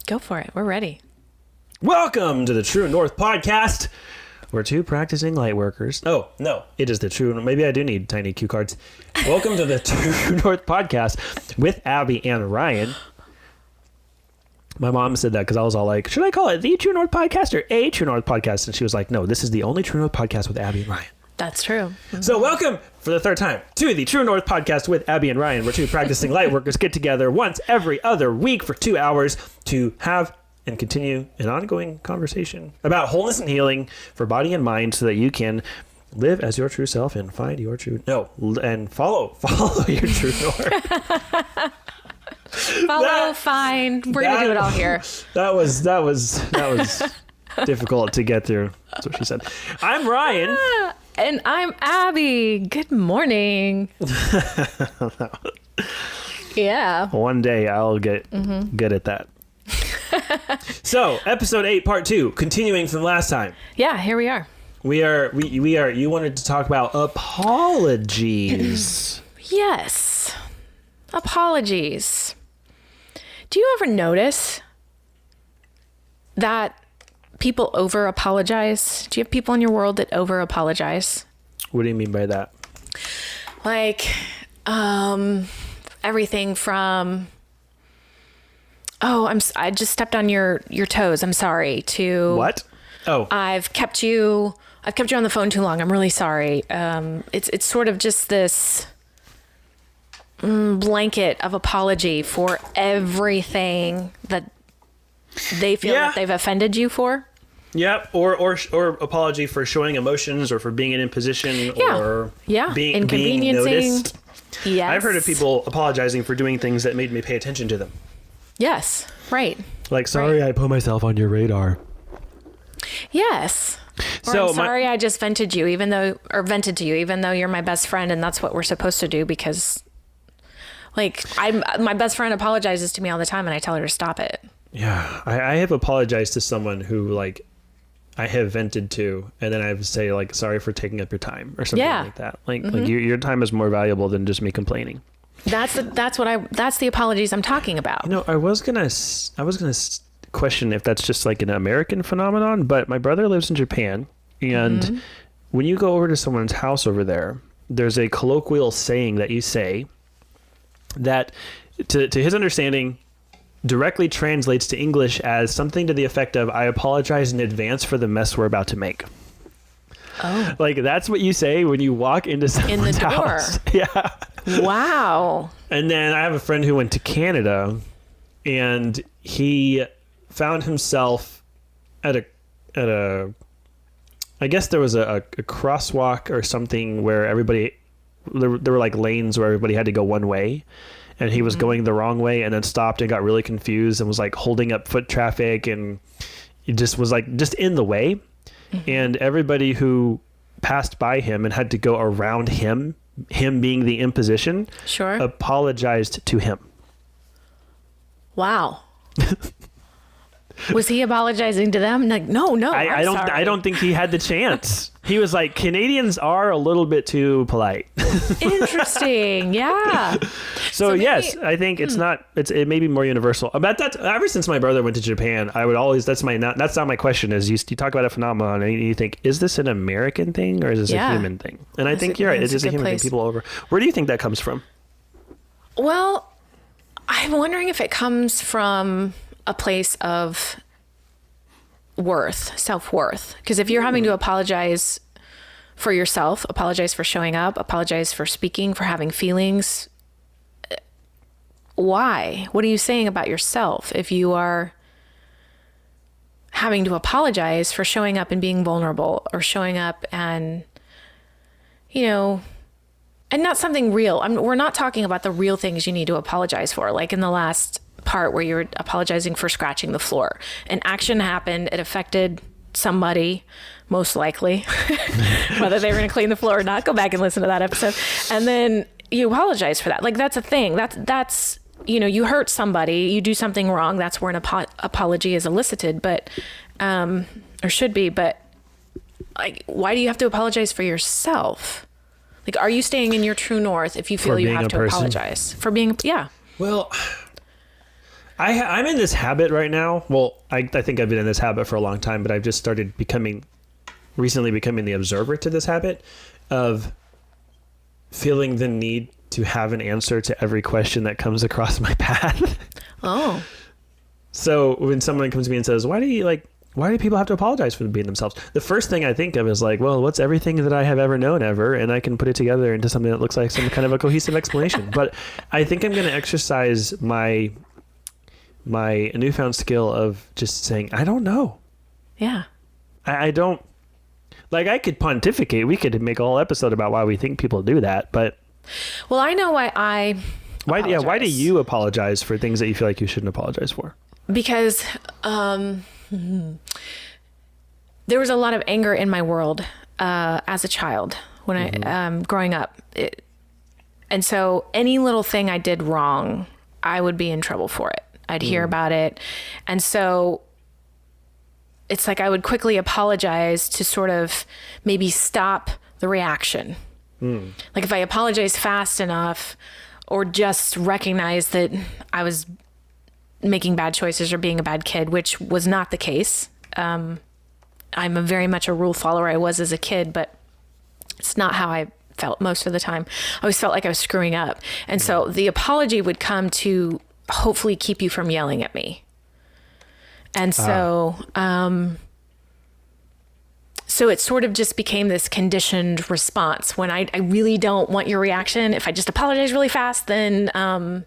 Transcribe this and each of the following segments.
Go for it. We're ready. Welcome to the True North Podcast. We're two practicing light workers. Oh, no, it is the True. Maybe I do need tiny cue cards. Welcome to the True North Podcast with Abby and Ryan. My mom said that because I was all like, should I call it the True North Podcast or a True North Podcast? And she was like, no, this is the only True North Podcast with Abby and Ryan. That's true. Mm-hmm. So welcome for the third time to the True North Podcast with Abby and Ryan, where two practicing light workers get together once every other week for 2 hours to have and continue an ongoing conversation about wholeness and healing for body and mind so that you can live as your true self and find your true and follow your true north. Find. We're gonna do it all here. That was difficult to get through. That's what she said. I'm Ryan. And I'm Abby. Good morning. Yeah. One day I'll get good at that. So, episode 8, part 2, continuing from last time. Yeah, here we are. We are. You wanted to talk about apologies. Yes. Apologies. Do you ever notice that people over apologize? Do you have people in your world that over apologize? What do you mean by that? Like, everything from, I just stepped on your toes, I'm sorry, to what? Oh, I've kept you on the phone too long, I'm really sorry. It's sort of just this blanket of apology for everything that they feel that they've offended you for. Yep. Or apology for showing emotions or for being in imposition or being noticed. Yes. I've heard of people apologizing for doing things that made me pay attention to them. Yes. Right. Like, sorry, I put myself on your radar. Yes. Or So I'm sorry I just vented to you, even though you're my best friend and that's what we're supposed to do because like my best friend apologizes to me all the time and I tell her to stop it. Yeah. I have apologized to someone who like I have vented to, and then I have to say like, sorry for taking up your time or something like that. Like, like your time is more valuable than just me complaining. That's the apologies I'm talking about. You know, I was gonna question if that's just like an American phenomenon, but my brother lives in Japan, and when you go over to someone's house over there, there's a colloquial saying that you say that, to his understanding, directly translates to English as something to the effect of, I apologize in advance for the mess we're about to make. Oh. Like, that's what you say when you walk into someone's house. Yeah. Wow. And then I have a friend who went to Canada, and he found himself at a I guess there was a crosswalk or something where there were like lanes where everybody had to go one way. And he was going the wrong way and then stopped and got really confused and was like holding up foot traffic, and he just was like just in the way. And everybody who passed by him and had to go around him being the imposition, apologized to him. Wow. Was he apologizing to them? Like, no, I don't think he had the chance. He was like, Canadians are a little bit too polite. Interesting. Yeah. So yes, I think it may be more universal. But that's ever since my brother went to Japan, I would always, that's not my question, is you talk about a phenomenon and you think, is this an American thing or is this a human thing? And I think you're right. It is a human thing. People over. Where do you think that comes from? Well, I'm wondering if it comes from a place of self-worth. Because if you're having to apologize for yourself, apologize for showing up, apologize for speaking, for having feelings, why? What are you saying about yourself if you are having to apologize for showing up and being vulnerable, or showing up and, and not something real? We're not talking about the real things you need to apologize for. Like in the last part where you're apologizing for scratching the floor. An action happened. It affected somebody, most likely, whether they were going to clean the floor or not. Go back and listen to that episode. And then you apologize for that. Like, that's a thing. That's you hurt somebody, you do something wrong. That's where an apology is elicited, but, or should be. But like, why do you have to apologize for yourself? Like, are you staying in your true north if you feel you have to apologize for being, Well, I'm in this habit right now. Well, I think I've been in this habit for a long time, but I've just started recently becoming the observer to this habit of feeling the need to have an answer to every question that comes across my path. Oh. So when someone comes to me and says, why do people have to apologize for being themselves? The first thing I think of is like, well, what's everything that I have ever known ever? And I can put it together into something that looks like some kind of a cohesive explanation. But I think I'm going to exercise my newfound skill of just saying, I don't know. Yeah. I don't, like, I could pontificate. We could make a whole episode about why we think people do that. But well, I know why I apologize. Yeah, why do you apologize for things that you feel like you shouldn't apologize for? Because there was a lot of anger in my world as a child when I growing up. And so any little thing I did wrong, I would be in trouble for it. I'd hear about it. And so it's like I would quickly apologize to sort of maybe stop the reaction. Like if I apologize fast enough or just recognize that I was making bad choices or being a bad kid, which was not the case. I'm very much a rule follower. I was as a kid, but it's not how I felt most of the time. I always felt like I was screwing up. And so the apology would come to hopefully keep you from yelling at me. And so, so it sort of just became this conditioned response. When I really don't want your reaction, if I just apologize really fast, then I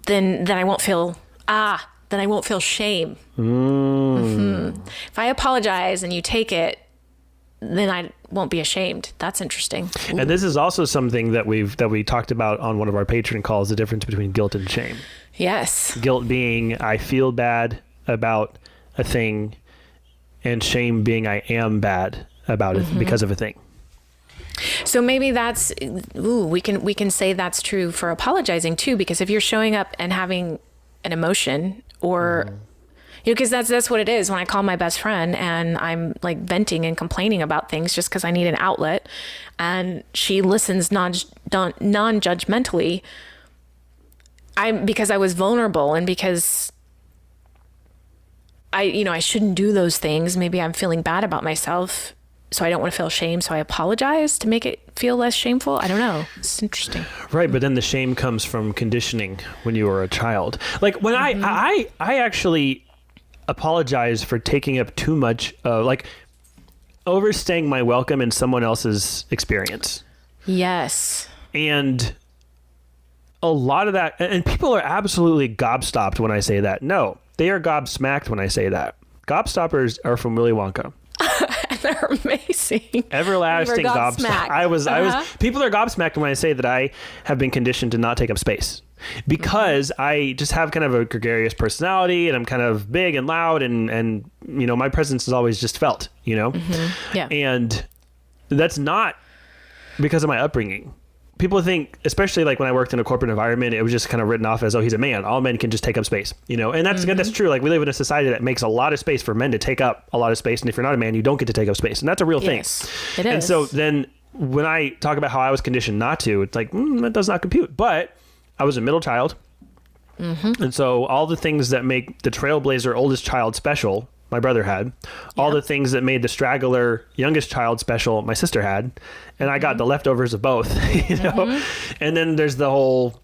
won't feel, then I won't feel shame. If I apologize and you take it, then I won't be ashamed. That's interesting. And this is also something that we talked about on one of our Patreon calls, the difference between guilt and shame. Yes. Guilt being I feel bad about a thing, and shame being I am bad about it because of a thing. So maybe that's, we can say that's true for apologizing too, because if you're showing up and having an emotion or, because that's what it is when I call my best friend and I'm like venting and complaining about things just because I need an outlet, and she listens non-judgmentally, because I was vulnerable and because I shouldn't do those things. Maybe I'm feeling bad about myself, so I don't want to feel shame. So I apologize to make it feel less shameful. I don't know. It's interesting. Right. But then the shame comes from conditioning when you were a child. Like when I actually apologize for taking up too much, like overstaying my welcome in someone else's experience. Yes. And a lot of that, and people are absolutely gobstopped when I say that. No, they are gobsmacked when I say that. Gobstoppers are from Willy Wonka. They're amazing. Everlasting gobsmacked. People are gobsmacked when I say that I have been conditioned to not take up space because I just have kind of a gregarious personality and I'm kind of big and loud and my presence is always just felt, Yeah. And that's not because of my upbringing. People think, especially like when I worked in a corporate environment, it was just kind of written off as, he's a man. All men can just take up space, and that's true. Like we live in a society that makes a lot of space for men to take up a lot of space. And if you're not a man, you don't get to take up space. And that's a real thing. It is. And so then when I talk about how I was conditioned not to, it's like, that does not compute. But I was a middle child. And so all the things that make the trailblazer oldest child special, my brother had. All the things that made the straggler youngest child special, my sister had. And I got the leftovers of both, And then there's the whole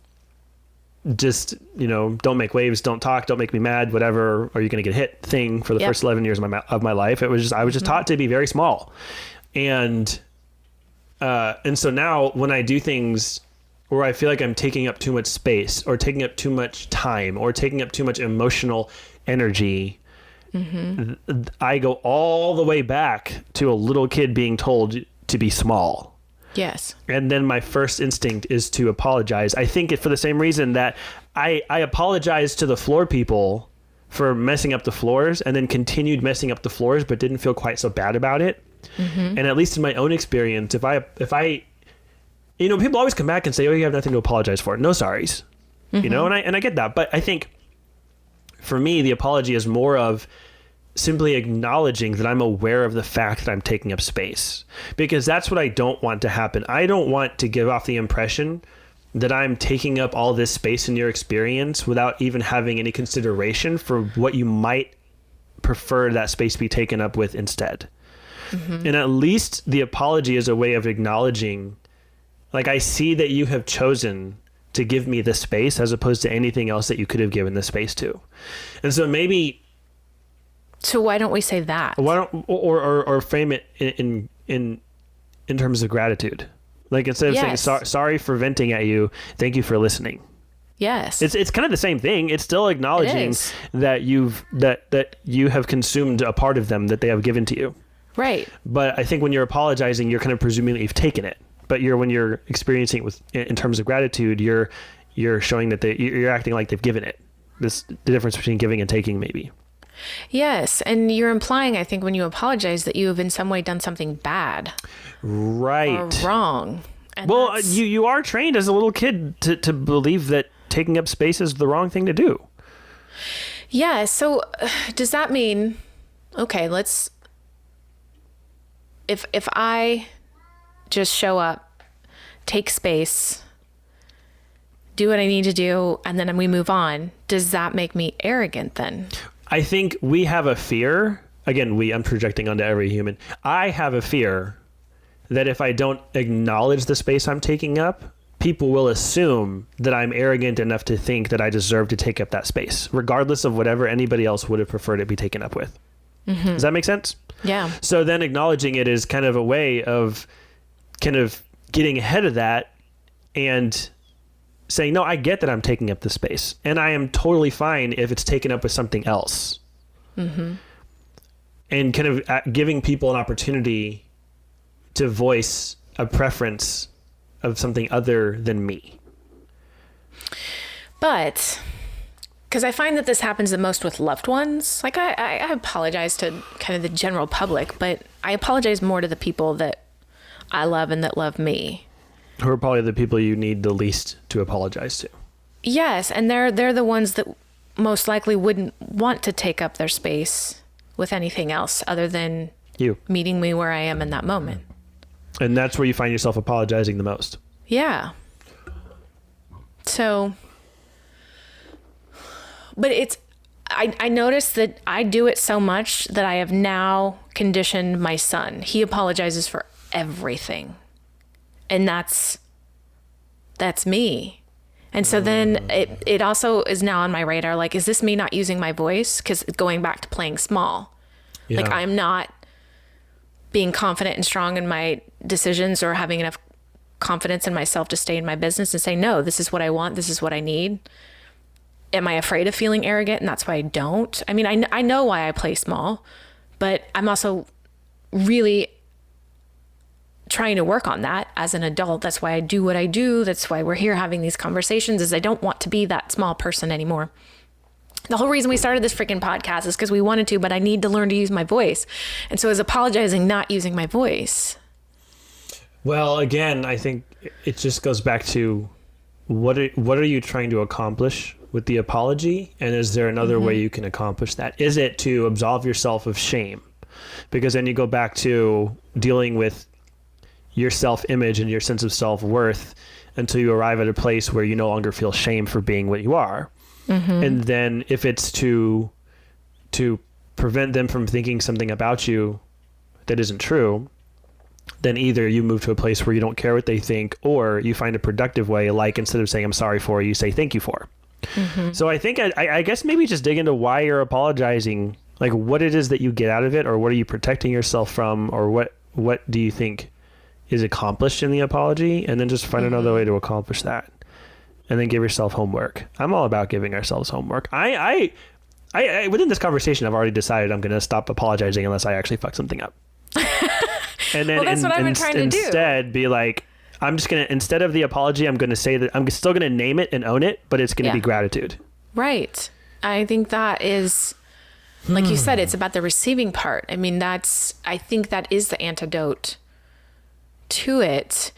just, don't make waves, don't talk, don't make me mad, whatever, or you're going to get hit thing for the first 11 years of my life. It was just, I was just taught to be very small. And so now when I do things where I feel like I'm taking up too much space or taking up too much time or taking up too much emotional energy, I go all the way back to a little kid being told to be small. Yes. And then my first instinct is to apologize. I think for the same reason that I apologized to the floor people for messing up the floors and then continued messing up the floors, but didn't feel quite so bad about it. And at least in my own experience, if I people always come back and say, you have nothing to apologize for. No sorries, and I get that. But I think for me, the apology is more of simply acknowledging that I'm aware of the fact that I'm taking up space, because that's what I don't want to happen. I don't want to give off the impression that I'm taking up all this space in your experience without even having any consideration for what you might prefer that space be taken up with instead. And at least the apology is a way of acknowledging, like, I see that you have chosen to give me the space as opposed to anything else that you could have given the space to. And so maybe... So why don't we say that? Why don't, or frame it in terms of gratitude? Like, instead of saying, sorry for venting at you, thank you for listening. Yes. It's kind of the same thing. It's still acknowledging that you have consumed a part of them that they have given to you. Right. But I think when you're apologizing, you're kind of presuming that you've taken it. But when you're experiencing it in terms of gratitude, you're showing that you're acting like they've given it. The difference between giving and taking, maybe. Yes, and you're implying, I think, when you apologize, that you have in some way done something bad, right, or wrong. And well, you are trained as a little kid to believe that taking up space is the wrong thing to do. Yeah. So, does that mean, okay, if I just show up, take space, do what I need to do, and then we move on, does that make me arrogant then? I think we have a fear. Again, I'm projecting onto every human. I have a fear that if I don't acknowledge the space I'm taking up, people will assume that I'm arrogant enough to think that I deserve to take up that space, regardless of whatever anybody else would have preferred it be taken up with. Does that make sense? Yeah. So then acknowledging it is kind of a way of kind of getting ahead of that and saying, no, I get that I'm taking up the space, and I am totally fine if it's taken up with something else. And kind of giving people an opportunity to voice a preference of something other than me. But, because I find that this happens the most with loved ones. Like, I apologize to kind of the general public, but I apologize more to the people that I love and that love me. Who are probably the people you need the least to apologize to. Yes, and they're the ones that most likely wouldn't want to take up their space with anything else other than you meeting me where I am in that moment. And that's where you find yourself apologizing the most. Yeah. So, but I noticed that I do it so much that I have now conditioned my son. He apologizes for everything. And that's me. And so then it also is now on my radar. Like, is this me not using my voice? Because going back to playing small, like, I'm not being confident and strong in my decisions or having enough confidence in myself to stay in my business and say, no, this is what I want. This is what I need. Am I afraid of feeling arrogant? And that's why I don't. I mean, I know why I play small, but I'm also really trying to work on that as an adult. That's why I do what I do. That's why we're here having these conversations, is I don't want to be that small person anymore. The whole reason we started this freaking podcast is because we wanted to, but I need to learn to use my voice. And so is apologizing not using my voice? Well, again, I think it just goes back to what are you trying to accomplish with the apology? And is there another way you can accomplish that? Is it to absolve yourself of shame? Because then you go back to dealing with your self-image and your sense of self-worth until you arrive at a place where you no longer feel shame for being what you are. And then if it's to prevent them from thinking something about you that isn't true, then either you move to a place where you don't care what they think, or you find a productive way, like instead of saying I'm sorry for, you say thank you for. So I think I guess maybe just dig into why you're apologizing, like what it is that you get out of it, or what are you protecting yourself from, or what do you think is accomplished in the apology, and then just find another way to accomplish that, and then give yourself homework. I'm all about giving ourselves homework. I within this conversation, I've already decided I'm going to stop apologizing unless I actually fuck something up. And then well, that's what I've been trying to do. Instead, be like, I'm just going to, instead of the apology, I'm going to say that I'm still going to name it and own it, but it's going to be gratitude. Right. I think that is, like you said, it's about the receiving part. I mean, I think that is the antidote to it.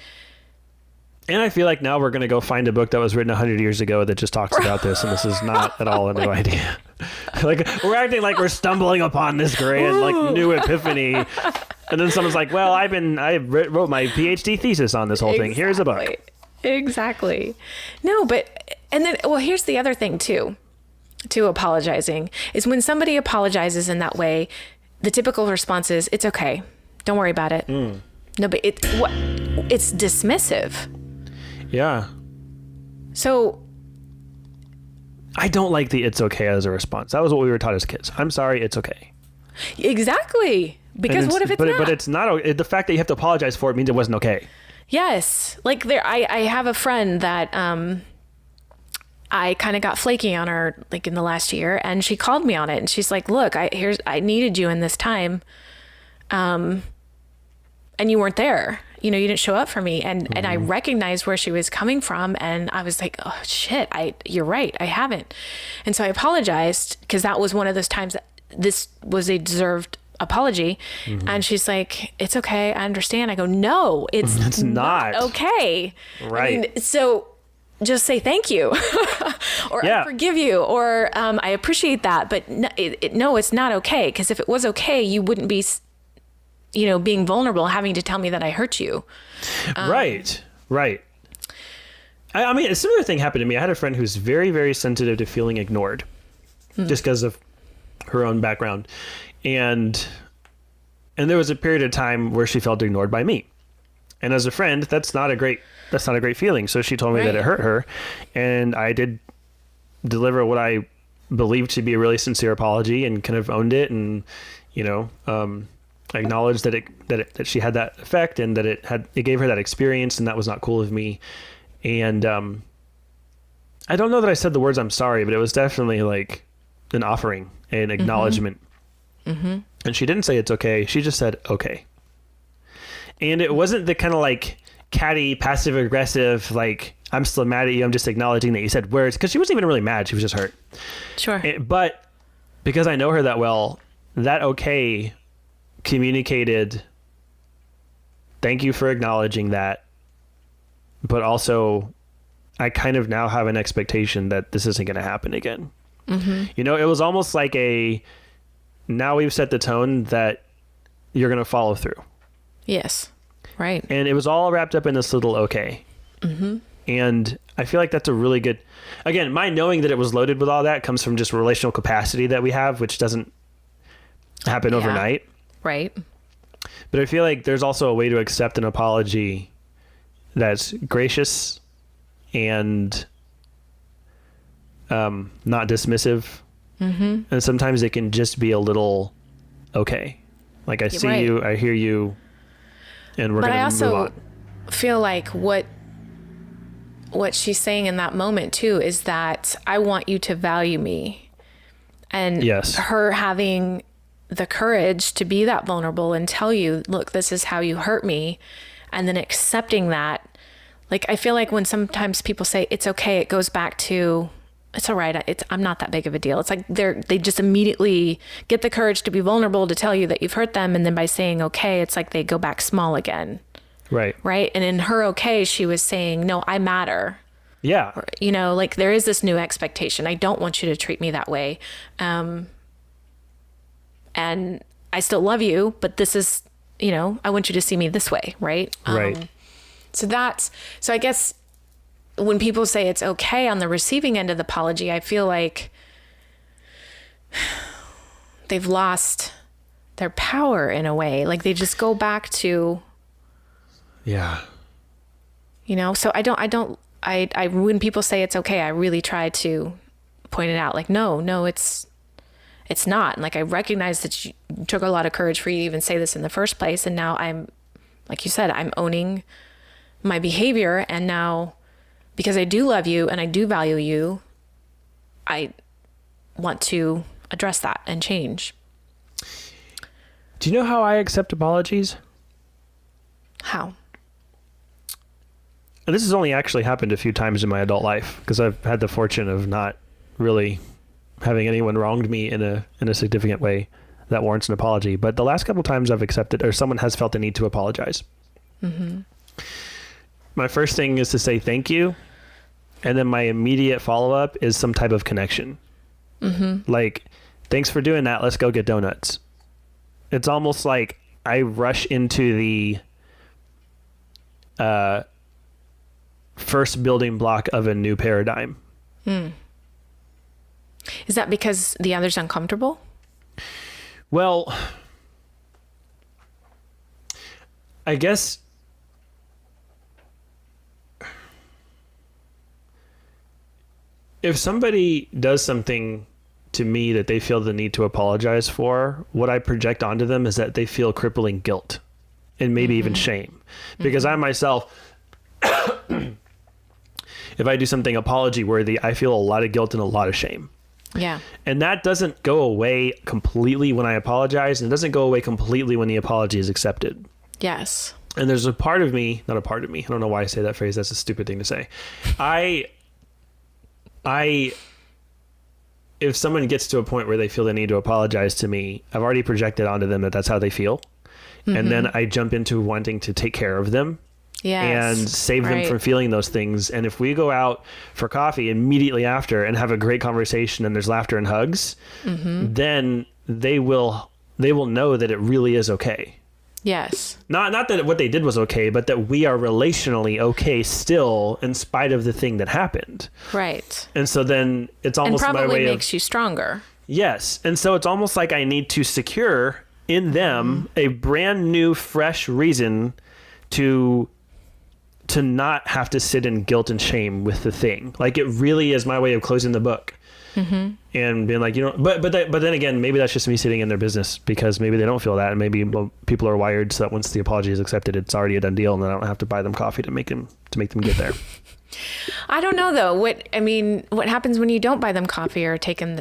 And I feel like now we're going to go find a book that was written 100 years ago that just talks about this, and this is not at all a new idea. Like, we're acting like we're stumbling upon this grand, like, new epiphany. And then someone's like, well, I wrote my PhD thesis on this whole thing. Here's a book. Exactly. No, but, and then, well, here's the other thing too, to apologizing, is when somebody apologizes in that way, the typical response is, it's okay. Don't worry about it. No, but it's dismissive. Yeah. So I don't like the it's okay as a response. That was what we were taught as kids. I'm sorry, it's okay. exactly. Because what if it's not? But it's not. The fact that you have to apologize for it means it wasn't okay. Yes. Like I have a friend that I kind of got flaky on her like in the last year, and she called me on it, and she's like, look, I needed you in this time. And you weren't there. You didn't show up for me. And I recognized where she was coming from. And I was like, oh shit, you're right. I haven't. And so I apologized, because that was one of those times that this was a deserved apology. And she's like, it's okay. I understand. I go, no, it's not okay. Right. I mean, so just say thank you or I forgive you, or I appreciate that. But no, it's not okay. Because if it was okay, you wouldn't be, being vulnerable, having to tell me that I hurt you. Right. I mean, a similar thing happened to me. I had a friend who's very, very sensitive to feeling ignored just because of her own background. And there was a period of time where she felt ignored by me. And as a friend, that's not a great feeling. So she told me that it hurt her. And I did deliver what I believed to be a really sincere apology, and kind of owned it, and, acknowledged that she had that effect, and that it gave her that experience, and that was not cool of me. And I don't know that I said the words I'm sorry, but it was definitely like an offering, an acknowledgement. And she didn't say it's okay. She just said okay. And it wasn't the kind of like catty, passive aggressive, like, I'm still mad at you, I'm just acknowledging that you said words, because she wasn't even really mad, she was just hurt. Sure. But because I know her that well, that okay communicated, thank you for acknowledging that, but also I kind of now have an expectation that this isn't going to happen again. It was almost like now we've set the tone that you're going to follow through. Yes. Right. And it was all wrapped up in this little okay. And I feel like that's a really good, again, my knowing that it was loaded with all that comes from just relational capacity that we have, which doesn't happen overnight. Right. But I feel like there's also a way to accept an apology that's gracious and not dismissive. And sometimes it can just be a little okay. Like, I see you, I hear you, and we're going to move on. But I also feel like what she's saying in that moment too is that I want you to value me. And her having the courage to be that vulnerable and tell you, look, this is how you hurt me, and then accepting that. Like, I feel like when sometimes people say it's okay, it goes back to, it's all right, I'm not that big of a deal. It's like they just immediately get the courage to be vulnerable, to tell you that you've hurt them, and then by saying okay, it's like they go back small again. Right. Right. And in her okay, she was saying, no, I matter. Yeah. Or, like, there is this new expectation. I don't want you to treat me that way. And I still love you, but this is, I want you to see me this way. Right. Right. So I guess when people say it's okay on the receiving end of the apology, I feel like they've lost their power in a way. Like, they just go back to, so I when people say it's okay, I really try to point it out. Like, no, it's not. And like, I recognize that you took a lot of courage for you to even say this in the first place. And now I'm, like you said, I'm owning my behavior. And now, because I do love you and I do value you, I want to address that and change. Do you know how I accept apologies? How? And this has only actually happened a few times in my adult life, because I've had the fortune of not really having anyone wronged me in a significant way that warrants an apology. But the last couple times I've accepted, or someone has felt the need to apologize. My first thing is to say thank you. And then my immediate follow-up is some type of connection. Like, thanks for doing that. Let's go get donuts. It's almost like I rush into the first building block of a new paradigm. Is that because the other's uncomfortable? Well, I guess if somebody does something to me that they feel the need to apologize for, what I project onto them is that they feel crippling guilt and maybe even shame. Because I myself, if I do something apology worthy, I feel a lot of guilt and a lot of shame. Yeah. And that doesn't go away completely when I apologize, and it doesn't go away completely when the apology is accepted. Yes. And there's a part of me, not a part of me, I don't know why I say that phrase, that's a stupid thing to say. If someone gets to a point where they feel the need to apologize to me, I've already projected onto them that that's how they feel. And then I jump into wanting to take care of them. Yes. And save them from feeling those things. And if we go out for coffee immediately after and have a great conversation and there's laughter and hugs, then they will know that it really is okay. Yes. Not that what they did was okay, but that we are relationally okay still in spite of the thing that happened. Right. And so then it's almost and my way probably makes you stronger. Yes. And so it's almost like I need to secure in them a brand new, fresh reason to not have to sit in guilt and shame with the thing. Like, it really is my way of closing the book and being like, but then again, maybe that's just me sitting in their business because maybe they don't feel that. And maybe people are wired so that once the apology is accepted, it's already a done deal. And then I don't have to buy them coffee to make them get there. I don't know though. What happens when you don't buy them coffee or take them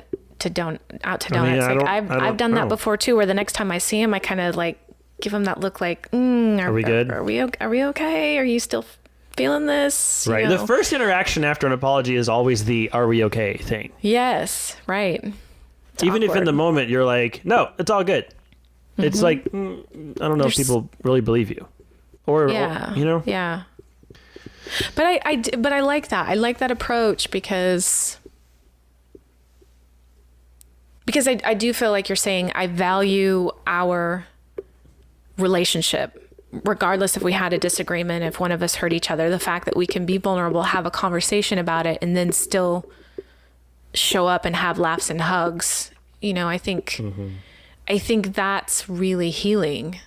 out to donuts? I've done that before too, where the next time I see them, I kind of like give them that look like, are we good? Are we okay? Are you still feeling this? Right. The first interaction after an apology is always the "are we okay" thing. Yes. Right. It's Even awkward. if in the moment you're like, no, it's all good. It's like, I don't know if people really believe you, or Yeah. But I like that. I like that approach because I do feel like you're saying I value our relationship, regardless if we had a disagreement, if one of us hurt each other, the fact that we can be vulnerable, have a conversation about it, and then still show up and have laughs and hugs. I think that's really healing.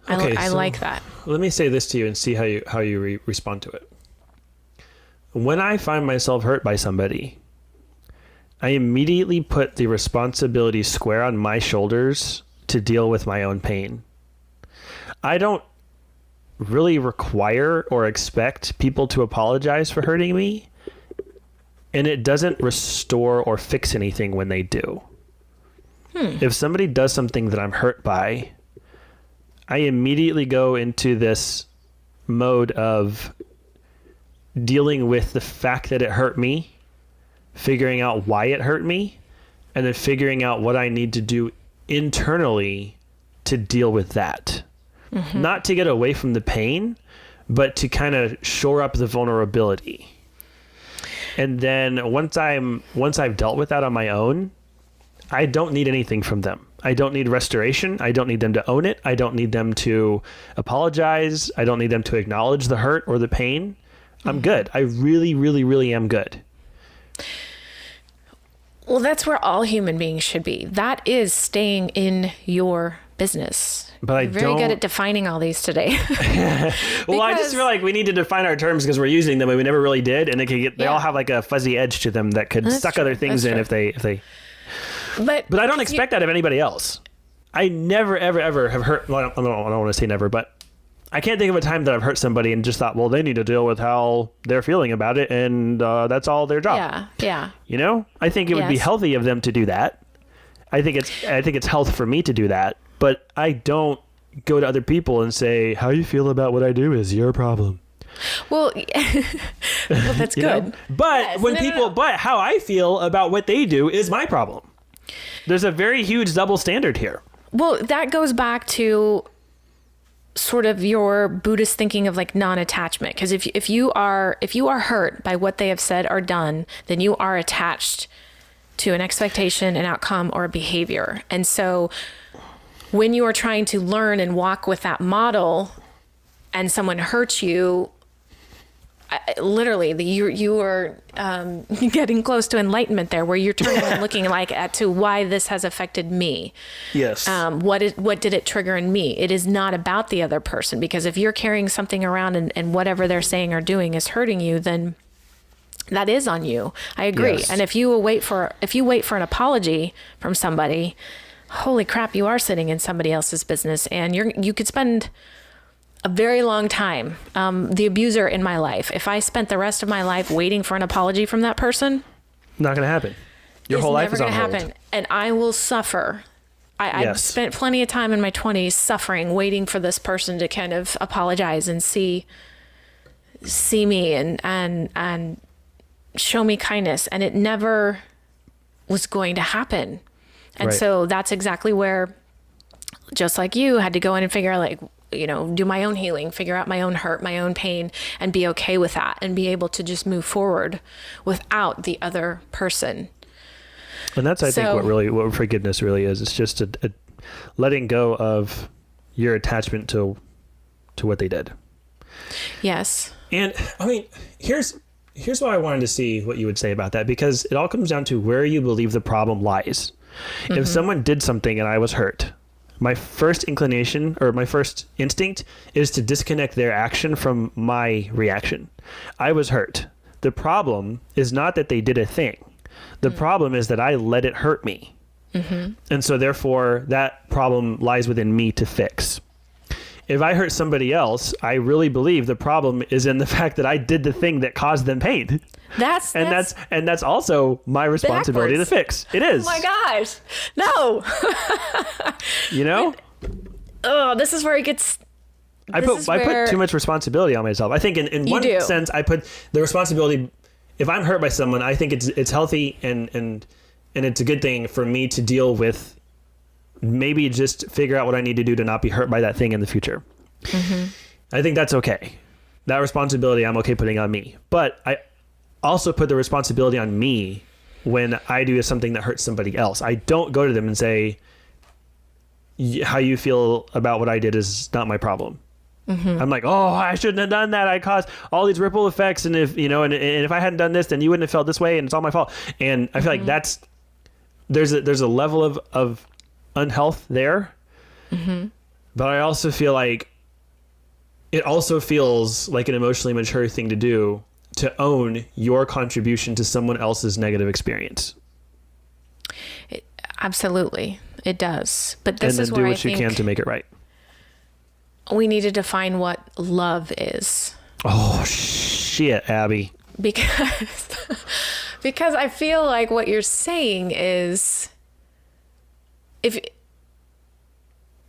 Okay, I like that. Let me say this to you and see how you respond to it. When I find myself hurt by somebody, I immediately put the responsibility square on my shoulders to deal with my own pain. I don't really require or expect people to apologize for hurting me, and it doesn't restore or fix anything when they do. If somebody does something that I'm hurt by, I immediately go into this mode of dealing with the fact that it hurt me, figuring out why it hurt me, and then figuring out what I need to do internally to deal with that. Not to get away from the pain, but to kind of shore up the vulnerability. And then once I've dealt with that on my own, I don't need anything from them. I don't need restoration. I don't need them to own it. I don't need them to apologize. I don't need them to acknowledge the hurt or the pain. I'm good. I really, really, really am good. Well, that's where all human beings should be. That is staying in your business. But You're very good at defining all these today. Well, I just feel like we need to define our terms because we're using them and we never really did, and they all have like a fuzzy edge to them that could suck other things in if they. But I don't expect that of anybody else. I never ever have hurt. Well, I don't want to say never, but I can't think of a time that I've hurt somebody and just thought, well, they need to deal with how they're feeling about it, and that's all their job. Yeah. I think it would be healthy of them to do that. I think it's health for me to do that, but I don't go to other people and say, how you feel about what I do is your problem. Well, that's good. But but how I feel about what they do is my problem. There's a very huge double standard here. Well, that goes back to sort of your Buddhist thinking of like non-attachment. Because if you are hurt by what they have said or done, then you are attached to an expectation, an outcome, or a behavior. And so when you are trying to learn and walk with that model and someone hurts you, literally, you are getting close to enlightenment there, where you're turning and looking to why this has affected me. Yes. What did it trigger in me? It is not about the other person, because if you're carrying something around and whatever they're saying or doing is hurting you, then that is on you. I agree. Yes. And if you wait for an apology from somebody, holy crap, you are sitting in somebody else's business, and you could spend a very long time. The abuser in my life, if I spent the rest of my life waiting for an apology from that person, not going to happen. Your whole life is on hold. happen, and I will suffer. I spent plenty of time in my 20s suffering, waiting for this person to kind of apologize and see me and show me kindness, and it never was going to happen. And so that's exactly where, just like you, had to go in and figure out, do my own healing, figure out my own hurt, my own pain, and be okay with that, and be able to just move forward without the other person. And that's, I think, what forgiveness really is. It's just a letting go of your attachment to what they did. Yes. And I mean, here's why I wanted to see what you would say about that, because it all comes down to where you believe the problem lies. Mm-hmm. If someone did something and I was hurt, my first inclination or my first instinct is to disconnect their action from my reaction. I was hurt. The problem is not that they did a thing. The problem is that I let it hurt me. Mm-hmm. And so therefore that problem lies within me to fix. If I hurt somebody else, I really believe the problem is in the fact that I did the thing that caused them pain. That's also my responsibility to fix. It is. Oh my gosh. No. This is where it gets. I put too much responsibility on myself. I think in one sense, I put the responsibility. If I'm hurt by someone, I think it's healthy and it's a good thing for me to deal with. Maybe just figure out what I need to do to not be hurt by that thing in the future. Mm-hmm. I think that's okay. That responsibility I'm okay putting on me. But I also put the responsibility on me when I do something that hurts somebody else. I don't go to them and say, how you feel about what I did is not my problem. Mm-hmm. I'm like, oh, I shouldn't have done that. I caused all these ripple effects. And if, and if I hadn't done this, then you wouldn't have felt this way. And it's all my fault. And I feel like there's a level of unhealth there. Mm-hmm. But I also feel like it also feels like an emotionally mature thing to do, to own your contribution to someone else's negative experience. Absolutely. It does. But this is where I think do what you can to make it right. We need to define what love is. Oh, shit, Abby. Because I feel like what you're saying is, if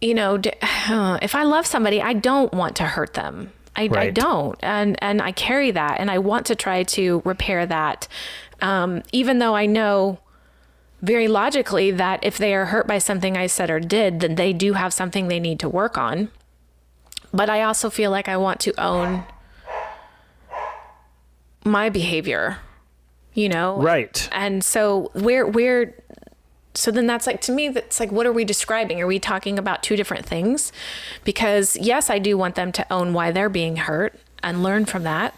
I love somebody, I don't want to hurt them. I don't. And I carry that, and I want to try to repair that. Even though I know very logically that if they are hurt by something I said or did, then they do have something they need to work on. But I also feel like I want to own my behavior, Right. And so so then that's like, to me, that's like, what are we describing? Are we talking about two different things? Because yes, I do want them to own why they're being hurt and learn from that.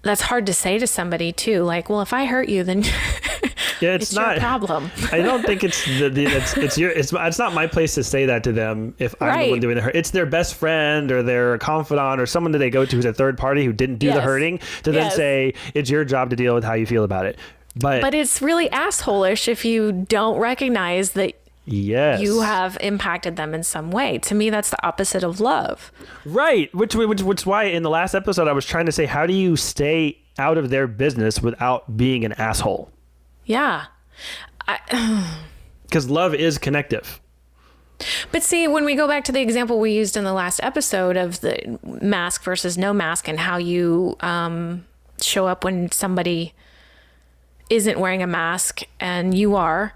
That's hard to say to somebody too. Like, well, if I hurt you, then it's not your problem. I don't think it's not my place to say that to them if I'm the one doing the hurt. It's their best friend or their confidant or someone that they go to who's a third party who didn't do the hurting to then say, it's your job to deal with how you feel about it. But it's really asshole-ish if you don't recognize that you have impacted them in some way. To me, that's the opposite of love. Right. Which why in the last episode I was trying to say, how do you stay out of their business without being an asshole? Yeah. Because love is connective. But see, when we go back to the example we used in the last episode of the mask versus no mask, and how you show up when somebody isn't wearing a mask and you are,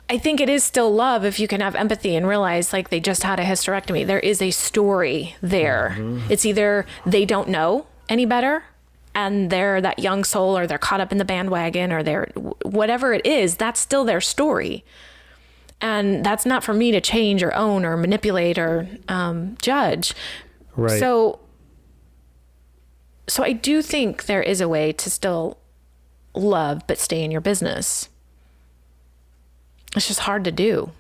I think it is still love if you can have empathy and realize, like, they just had a hysterectomy. There is a story there. Mm-hmm. It's either they don't know any better and they're that young soul, or they're caught up in the bandwagon, or they're whatever it is, that's still their story. And that's not for me to change or own or manipulate or judge. Right. So So I do think there is a way to still love, but stay in your business. It's just hard to do.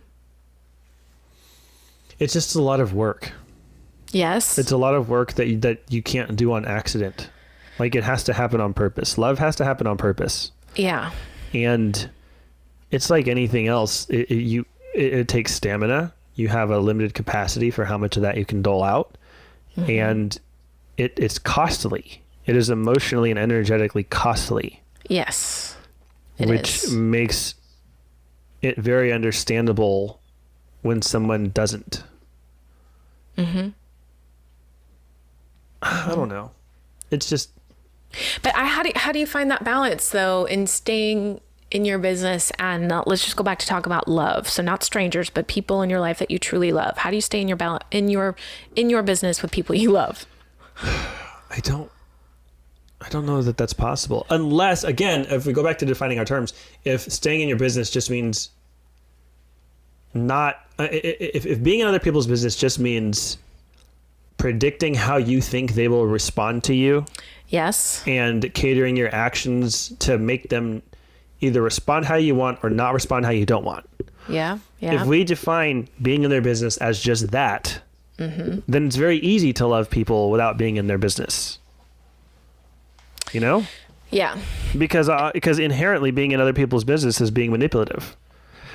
It's just a lot of work. Yes. It's a lot of work that you can't do on accident. Like, it has to happen on purpose. Love has to happen on purpose. Yeah. And it's like anything else. It takes stamina. You have a limited capacity for how much of that you can dole out. Mm-hmm. And it's costly. It is emotionally and energetically costly. Yes. Which makes it very understandable when someone doesn't. Mm-hmm. I don't know. It's just. But how do you find that balance though in staying in your business and let's just go back to talk about love. So not strangers, but people in your life that you truly love. How do you stay in your balance in your business with people you love? I don't know that that's possible. Unless, again, if we go back to defining our terms, if staying in your business just means not, if being in other people's business just means predicting how you think they will respond to you. Yes. And catering your actions to make them either respond how you want or not respond how you don't want. Yeah. Yeah. If we define being in their business as just that, mm-hmm. then it's very easy to love people without being in their business. You know? Yeah. Because inherently being in other people's business is being manipulative.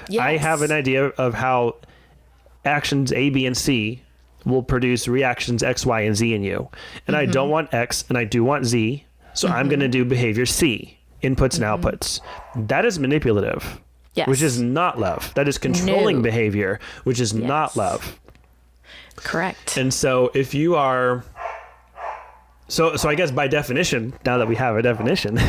Yes. I have an idea of how actions A, B, and C will produce reactions X, Y, and Z in you. And mm-hmm. I don't want X and I do want Z. So mm-hmm. I'm going to do behavior C, inputs mm-hmm. and outputs. That is manipulative, yes. which is not love. That is controlling behavior, which is yes. not love. Correct. And so if you are... So I guess by definition, now that we have a definition,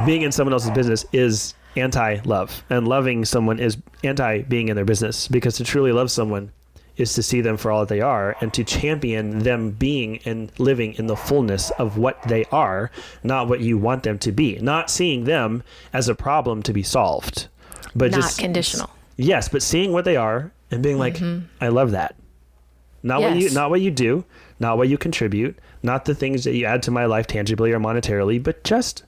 being in someone else's business is anti-love, and loving someone is anti-being in their business, because to truly love someone is to see them for all that they are and to champion them being and living in the fullness of what they are, not what you want them to be, not seeing them as a problem to be solved, but not just conditional. Yes, but seeing what they are and being like, mm-hmm. I love that. Not yes. what you do, not what you contribute, not the things that you add to my life tangibly or monetarily, but just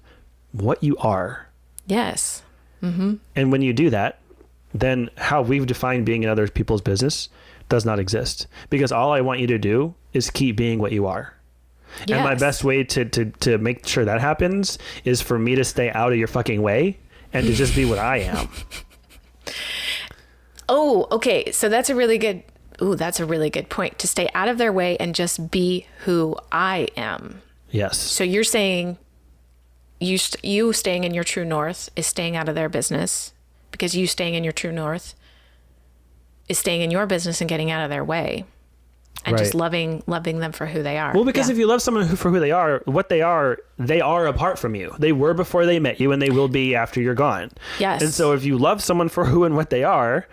what you are. Yes. Mm-hmm. And when you do that, then how we've defined being in other people's business does not exist, because all I want you to do is keep being what you are. Yes. And my best way to make sure that happens is for me to stay out of your fucking way and to just be what I am. Oh, okay. So that's a really good point, to stay out of their way and just be who I am. Yes. So you're saying you staying in your true north is staying out of their business, because you staying in your true north is staying in your business and getting out of their way and right. just loving them for who they are. Well, because if you love someone for who they are, what they are apart from you. They were before they met you and they will be after you're gone. Yes. And so if you love someone for who and what they are,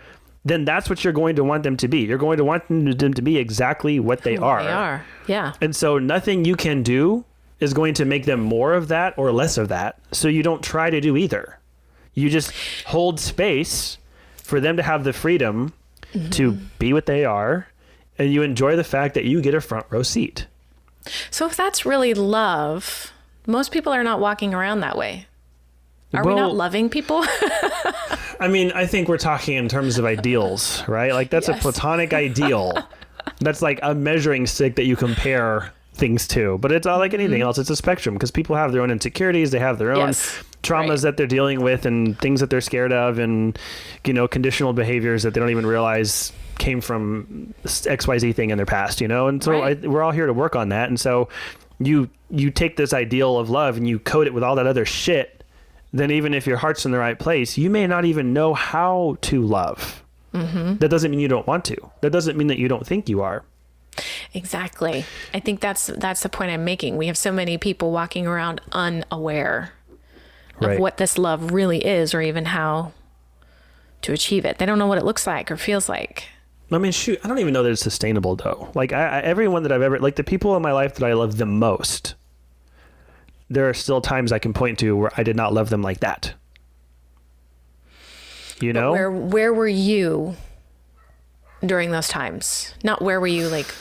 then that's what you're going to want them to be. You're going to want them to be exactly what they are. They are, yeah. And so nothing you can do is going to make them more of that or less of that. So you don't try to do either. You just hold space for them to have the freedom mm-hmm. to be what they are, and you enjoy the fact that you get a front row seat. So if that's really love, most people are not walking around that way. Are we not loving people? I mean, I think we're talking in terms of ideals, right? Like that's yes. a platonic ideal. That's like a measuring stick that you compare things to. But it's not like anything mm-hmm. else. It's a spectrum, because people have their own insecurities. They have their own yes. traumas right. that they're dealing with, and things that they're scared of, and, conditional behaviors that they don't even realize came from XYZ thing in their past, And so right. we're all here to work on that. And so you take this ideal of love and you coat it with all that other shit. Then even if your heart's in the right place, you may not even know how to love. Mm-hmm. That doesn't mean you don't want to. That doesn't mean that you don't think you are. Exactly. I think that's the point I'm making. We have so many people walking around unaware right. of what this love really is, or even how to achieve it. They don't know what it looks like or feels like. I mean, shoot, I don't even know that it's sustainable though. Like everyone that I've ever, like the people in my life that I love the most, there are still times I can point to where I did not love them like that. But where were you during those times? Not where were you like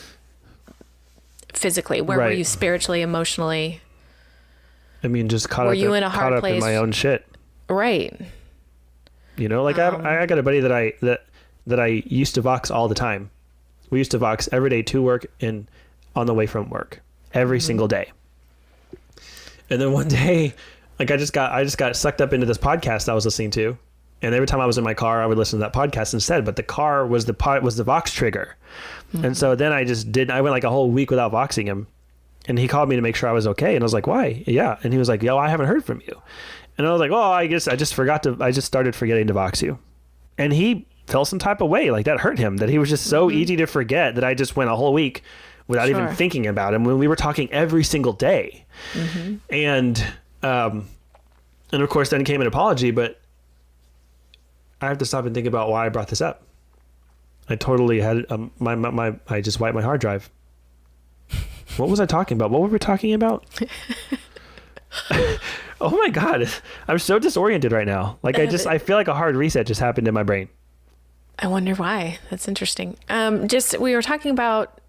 physically, where right. were you spiritually, emotionally? I mean, just caught Were up, you in a hard caught up place? in my own shit. Right. You know, like I got a buddy that I used to Vox all the time. We used to Vox every day to work and on the way from work every single day. And then one day, like I just got sucked up into this podcast I was listening to. And every time I was in my car, I would listen to that podcast instead. But the car was the Vox trigger. And so then I went like a whole week without Voxing him. And he called me to make sure I was okay. And I was like, why? Yeah. And he was like, yo, I haven't heard from you. And I was like, oh, I guess I just started forgetting to Vox you. And he felt some type of way. Like that hurt him, that he was just so easy to forget that I just went a whole week without even thinking about him when we were talking every single day. And of course then came an apology, but I have to stop and think about why I brought this up. I totally had I just wiped my hard drive. What was I talking about? What were we talking about? Oh my God. I'm so disoriented right now. Like I feel like a hard reset just happened in my brain. I wonder why. That's interesting. We were talking about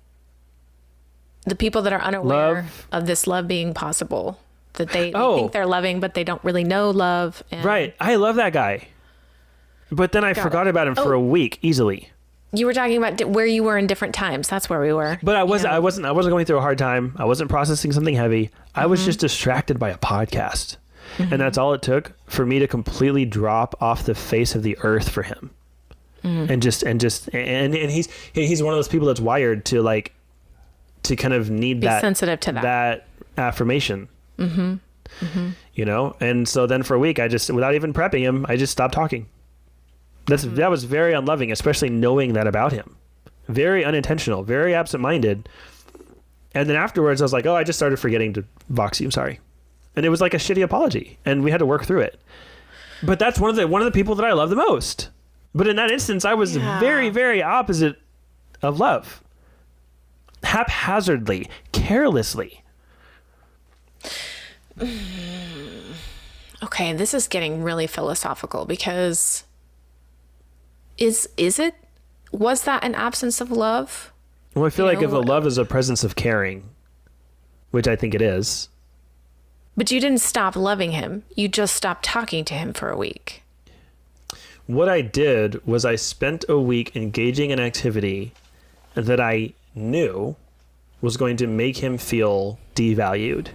the people that are unaware of this love being possible, that they think they're loving, but they don't really know love. And right. I love that guy. But then I forgot about him for a week easily. You were talking about where you were in different times. That's where we were. But I wasn't going through a hard time. I wasn't processing something heavy. I was just distracted by a podcast. And that's all it took for me to completely drop off the face of the earth for him. And he's one of those people that's wired to like, to kind of need be sensitive to that affirmation. You know? And so then for a week, I just, without even prepping him, I just stopped talking. That was very unloving, especially knowing that about him. Very unintentional, very absent-minded. And then afterwards, I was like, oh, I just started forgetting to Vox you. I'm sorry. And it was like a shitty apology, and we had to work through it. But that's one of the people that I love the most. But in that instance, I was very, very opposite of love. Haphazardly, carelessly. Okay, this is getting really philosophical because was that an absence of love? Well, I feel like if a love is a presence of caring, which I think it is. But you didn't stop loving him. You just stopped talking to him for a week. What I did was I spent a week engaging in activity that I knew was going to make him feel devalued.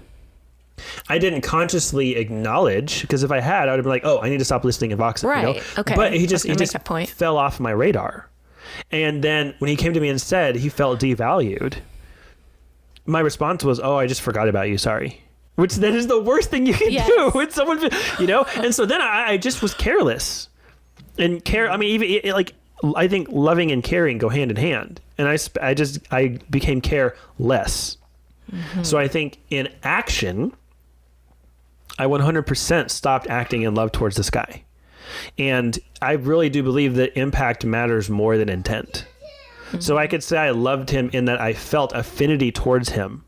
I didn't consciously acknowledge, because if I had, I would have been like, oh, I need to stop listening and Voxing. Right. You know? Okay. But he just fell off my radar. And then when he came to me and said he felt devalued, my response was, oh, I just forgot about you. Sorry. Which then is the worst thing you can do when someone, you know? And so then I just was careless. And I mean, even like, I think loving and caring go hand in hand. And I became careless. So I think in action, I 100% stopped acting in love towards this guy. And I really do believe that impact matters more than intent. So I could say I loved him in that I felt affinity towards him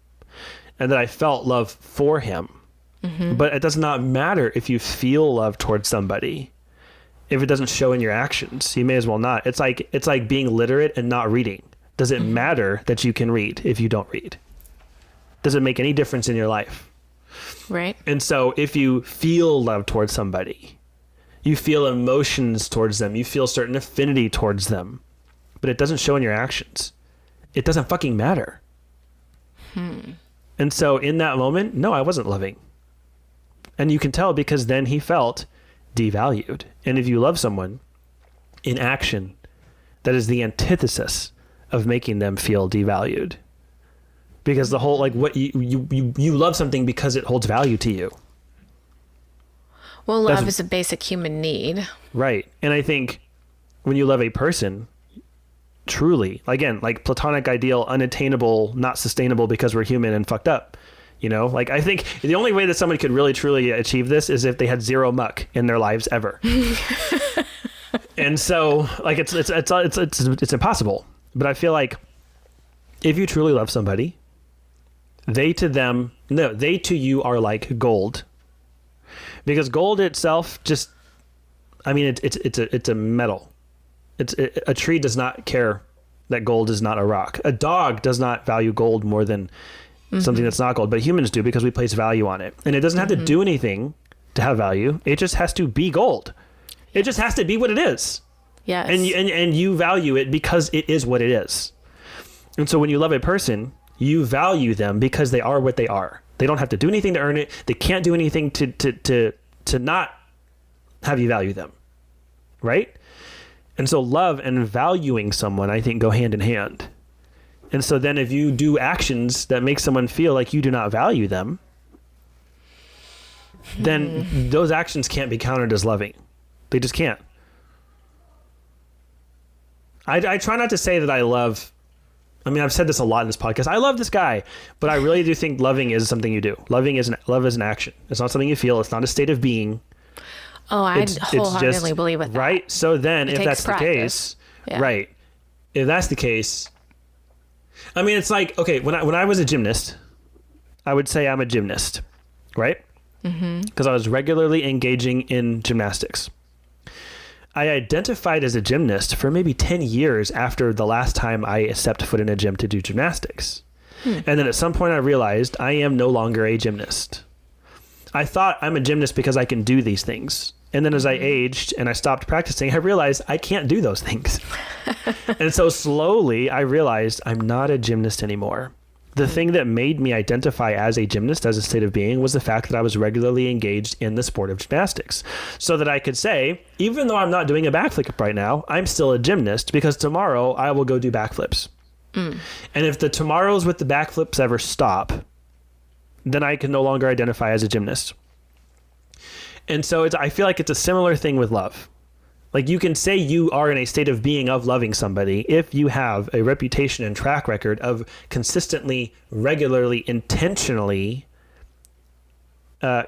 and that I felt love for him. But it does not matter if you feel love towards somebody. If it doesn't show in your actions, you may as well not. It's like being literate and not reading. Does it matter that you can read if you don't read? Does it make any difference in your life? Right. And so if you feel love towards somebody, you feel emotions towards them, you feel certain affinity towards them, but it doesn't show in your actions, it doesn't fucking matter. And so in that moment, no, I wasn't loving. And you can tell because then he felt devalued. And if you love someone in action, that is the antithesis of making them feel devalued. Because the whole, like, what you love something because it holds value to you. Well, love is a basic human need. Right. And I think when you love a person, truly, again, like platonic ideal, unattainable, not sustainable because we're human and fucked up. You know, like I think the only way that somebody could really truly achieve this is if they had zero muck in their lives ever. And so like it's impossible. But I feel like if you truly love somebody, they to you are like gold. Because gold itself just, I mean, it's a metal. A tree does not care that gold is not a rock. A dog does not value gold more than something that's not gold, but humans do because we place value on it. And it doesn't have to do anything to have value. It just has to be gold. It just has to be what it is. Yes. And you value it because it is what it is. And so when you love a person, you value them because they are what they are. They don't have to do anything to earn it. They can't do anything to not have you value them. Right? And so love and valuing someone, I think, go hand in hand. And so then if you do actions that make someone feel like you do not value them, then those actions can't be counted as loving. They just can't. I try not to say that I love... I mean, I've said this a lot in this podcast. I love this guy, but I really do think loving is something you do. Love is an action. It's not something you feel. It's not a state of being. Oh, I wholeheartedly believe with that. Right? So then, if that's practice. The case, right? If that's the case, I mean, it's like, okay, when I was a gymnast, I would say I'm a gymnast, right? Because I was regularly engaging in gymnastics. I identified as a gymnast for maybe 10 years after the last time I stepped foot in a gym to do gymnastics. And then at some point I realized I am no longer a gymnast. I thought I'm a gymnast because I can do these things. And then as I aged and I stopped practicing, I realized I can't do those things. And so slowly I realized I'm not a gymnast anymore. The thing that made me identify as a gymnast, as a state of being, was the fact that I was regularly engaged in the sport of gymnastics. So that I could say, even though I'm not doing a backflip right now, I'm still a gymnast because tomorrow I will go do backflips. And if the tomorrows with the backflips ever stop, then I can no longer identify as a gymnast. And so I feel like it's a similar thing with love. Like, you can say you are in a state of being of loving somebody if you have a reputation and track record of consistently, regularly, intentionally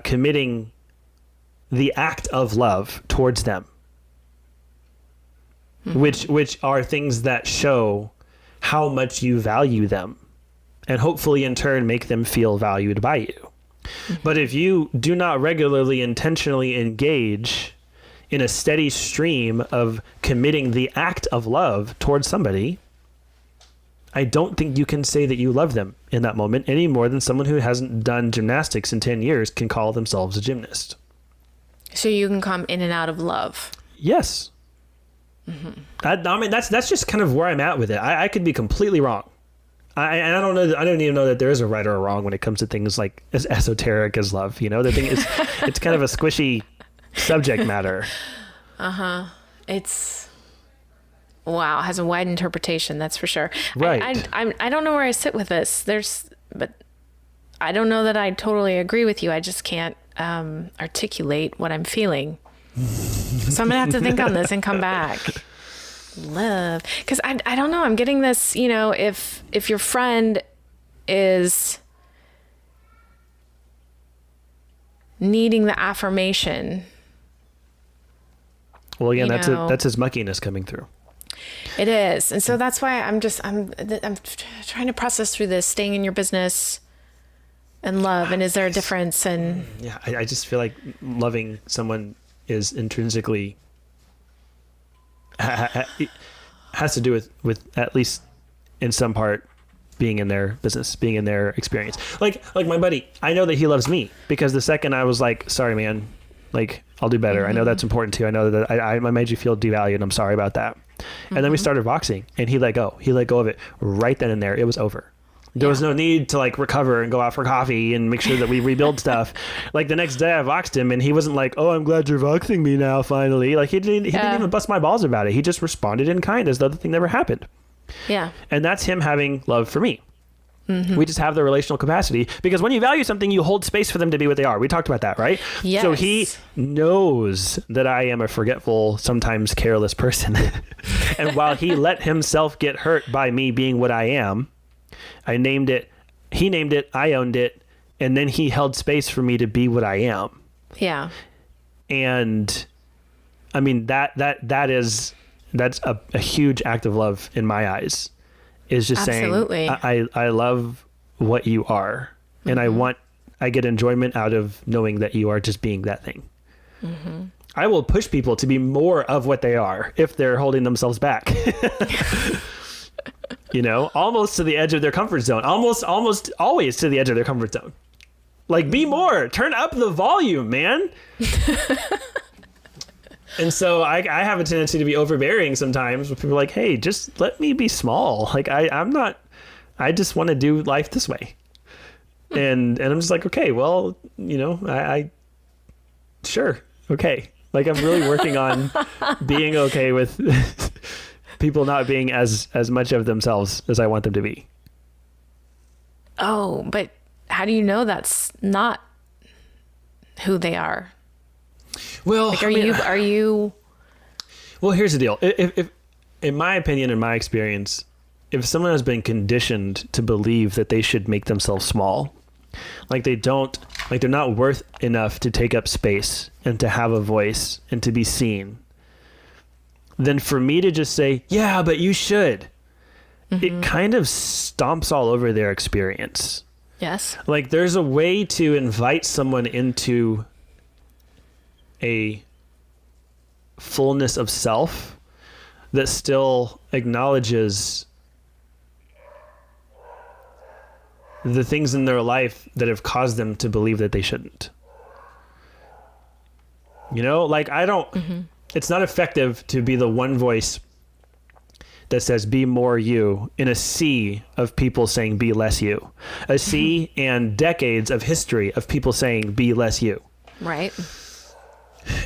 committing the act of love towards them, which are things that show how much you value them and hopefully in turn make them feel valued by you. But if you do not regularly, intentionally engage in a steady stream of committing the act of love towards somebody, I don't think you can say that you love them in that moment any more than someone who hasn't done gymnastics in 10 years can call themselves a gymnast. So you can come in and out of love. Yes. I mean, that's just kind of where I'm at with it. I could be completely wrong. I don't know. I don't even know that there is a right or a wrong when it comes to things like as esoteric as love. You know, the thing is, it's kind of a squishy subject matter. It's wow, has a wide interpretation, that's for sure. Right. I don't know where I sit with this. But I don't know that I totally agree with you. I just can't articulate what I'm feeling. So I'm gonna have to think on this and come back. Love, because I don't know. I'm getting this. You know, if your friend is needing the affirmation. Well, again, that's his muckiness coming through. It is. And so that's why I'm trying to process through this, staying in your business and love. And is there a difference? And yeah, I just feel like loving someone is intrinsically has to do with at least in some part being in their business, being in their experience. Like my buddy, I know that he loves me because the second I was like, sorry, man, like, I'll do better. I know that's important too. I know that I made you feel devalued. I'm sorry about that. And then we started boxing and he let go of it right then and there. It was over. There was no need to like recover and go out for coffee and make sure that we rebuild stuff. Like the next day I voxed him and he wasn't like, oh, I'm glad you're voxing me now, finally. Like he didn't even bust my balls about it. He just responded in kind as though the thing never happened. Yeah. And that's him having love for me. We just have the relational capacity because when you value something, you hold space for them to be what they are. We talked about that, right? Yes. So he knows that I am a forgetful, sometimes careless person. And while he let himself get hurt by me being what I am, I named it, he named it, I owned it, and then he held space for me to be what I am. Yeah. And I mean, that's a huge act of love in my eyes. Is just Absolutely. saying, I love what you are. And I get enjoyment out of knowing that you are just being that thing. I will push people to be more of what they are if they're holding themselves back. you know, almost to the edge of their comfort zone, almost always to the edge of their comfort zone. Like, be more, turn up the volume, man. And so I have a tendency to be overbearing sometimes, where people are like, hey, just let me be small. Like, I just want to do life this way. And I'm just like, okay, well, you know, I sure. Okay. Like, I'm really working on being okay with people not being as much of themselves as I want them to be. Oh, but how do you know that's not who they are? Well, like, are you? Well, here's the deal. If in my opinion, in my experience, if someone has been conditioned to believe that they should make themselves small, like they're not worth enough to take up space and to have a voice and to be seen, then for me to just say, yeah, but you should, it kind of stomps all over their experience. Yes. Like, there's a way to invite someone into a fullness of self that still acknowledges the things in their life that have caused them to believe that they shouldn't. You know, like, it's not effective to be the one voice that says be more you in a sea of people saying be less you. A sea and decades of history of people saying be less you. Right.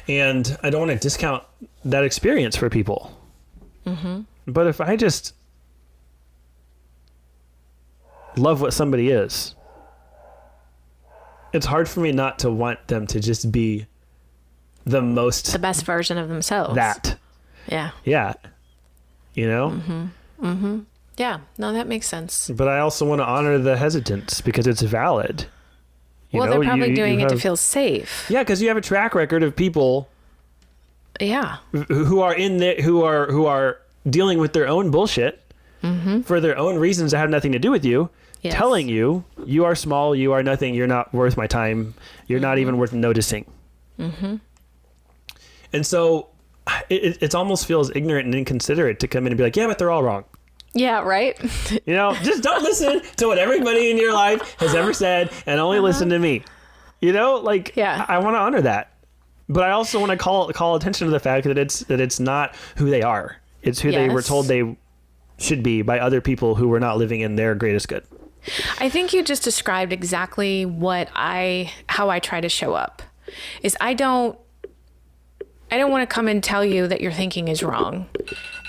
And I don't want to discount that experience for people. But if I just love what somebody is, it's hard for me not to want them to just be the best version of themselves. Yeah. You know? Yeah. No, that makes sense. But I also want to honor the hesitance because it's valid. They're probably doing it to feel safe. Yeah, because you have a track record of people. Yeah. Who are who are dealing with their own bullshit for their own reasons that have nothing to do with you. Yes. Telling you are small, you are nothing, you're not worth my time, you're not even worth noticing. And so it almost feels ignorant and inconsiderate to come in and be like, yeah, but they're all wrong. Yeah, right. You know, just don't listen to what everybody in your life has ever said and only listen to me. You know, like, yeah. I want to honor that. But I also want to call attention to the fact that it's not who they are. It's who they were told they should be by other people who were not living in their greatest good. I think you just described exactly how I try to show up. Is I don't want to come and tell you that your thinking is wrong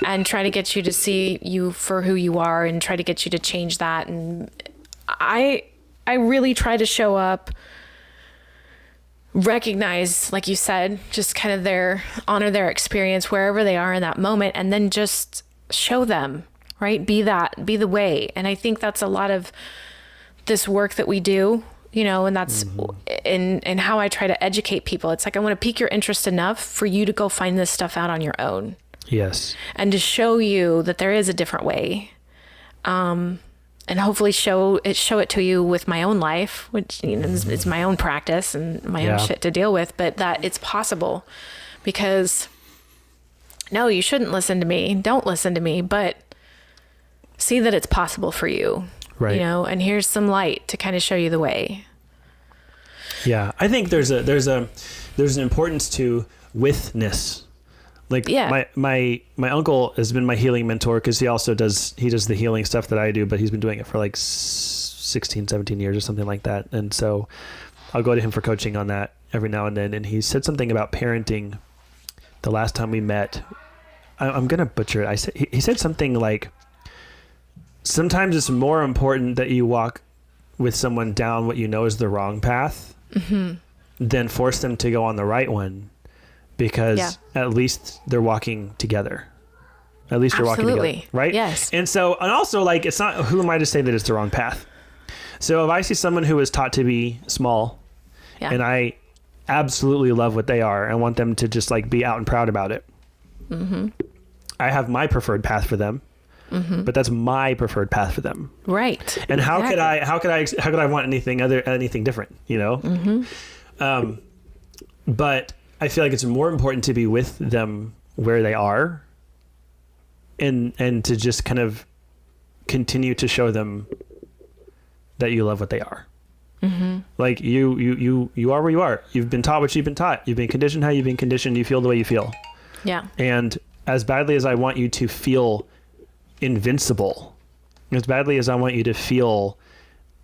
and try to get you to see you for who you are and try to get you to change that. And I really try to show up, recognize, like you said, just kind of honor their experience wherever they are in that moment, and then just show them, right? Be the way. And I think that's a lot of this work that we do, you know, and that's in how I try to educate people. It's like, I want to pique your interest enough for you to go find this stuff out on your own. Yes. And to show you that there is a different way. And hopefully show it to you with my own life, which, you know, it's my own practice and my own shit to deal with, but that it's possible. Because no, you shouldn't listen to me. Don't listen to me, but see that it's possible for you. Right. You know, and here's some light to kind of show you the way. Yeah. I think there's an importance to witness. Like, my uncle has been my healing mentor because he does the healing stuff that I do, but he's been doing it for like 16, 17 years or something like that. And so I'll go to him for coaching on that every now and then. And he said something about parenting the last time we met. I'm going to butcher it. He said something like, sometimes it's more important that you walk with someone down what you know is the wrong path than force them to go on the right one. Because at least they're walking together. At least you're walking together, right? Yes. And also, like, it's not, who am I to say that it's the wrong path? So if I see someone who is taught to be small, and I absolutely love what they are, and want them to just like be out and proud about it, I have my preferred path for them, but that's my preferred path for them, right? And how could I want anything different? You know, but I feel like it's more important to be with them where they are and to just kind of continue to show them that you love what they are. Like you are where you are. You've been taught what you've been taught. You've been conditioned how you've been conditioned. You feel the way you feel. Yeah. And as badly as I want you to feel invincible, as badly as I want you to feel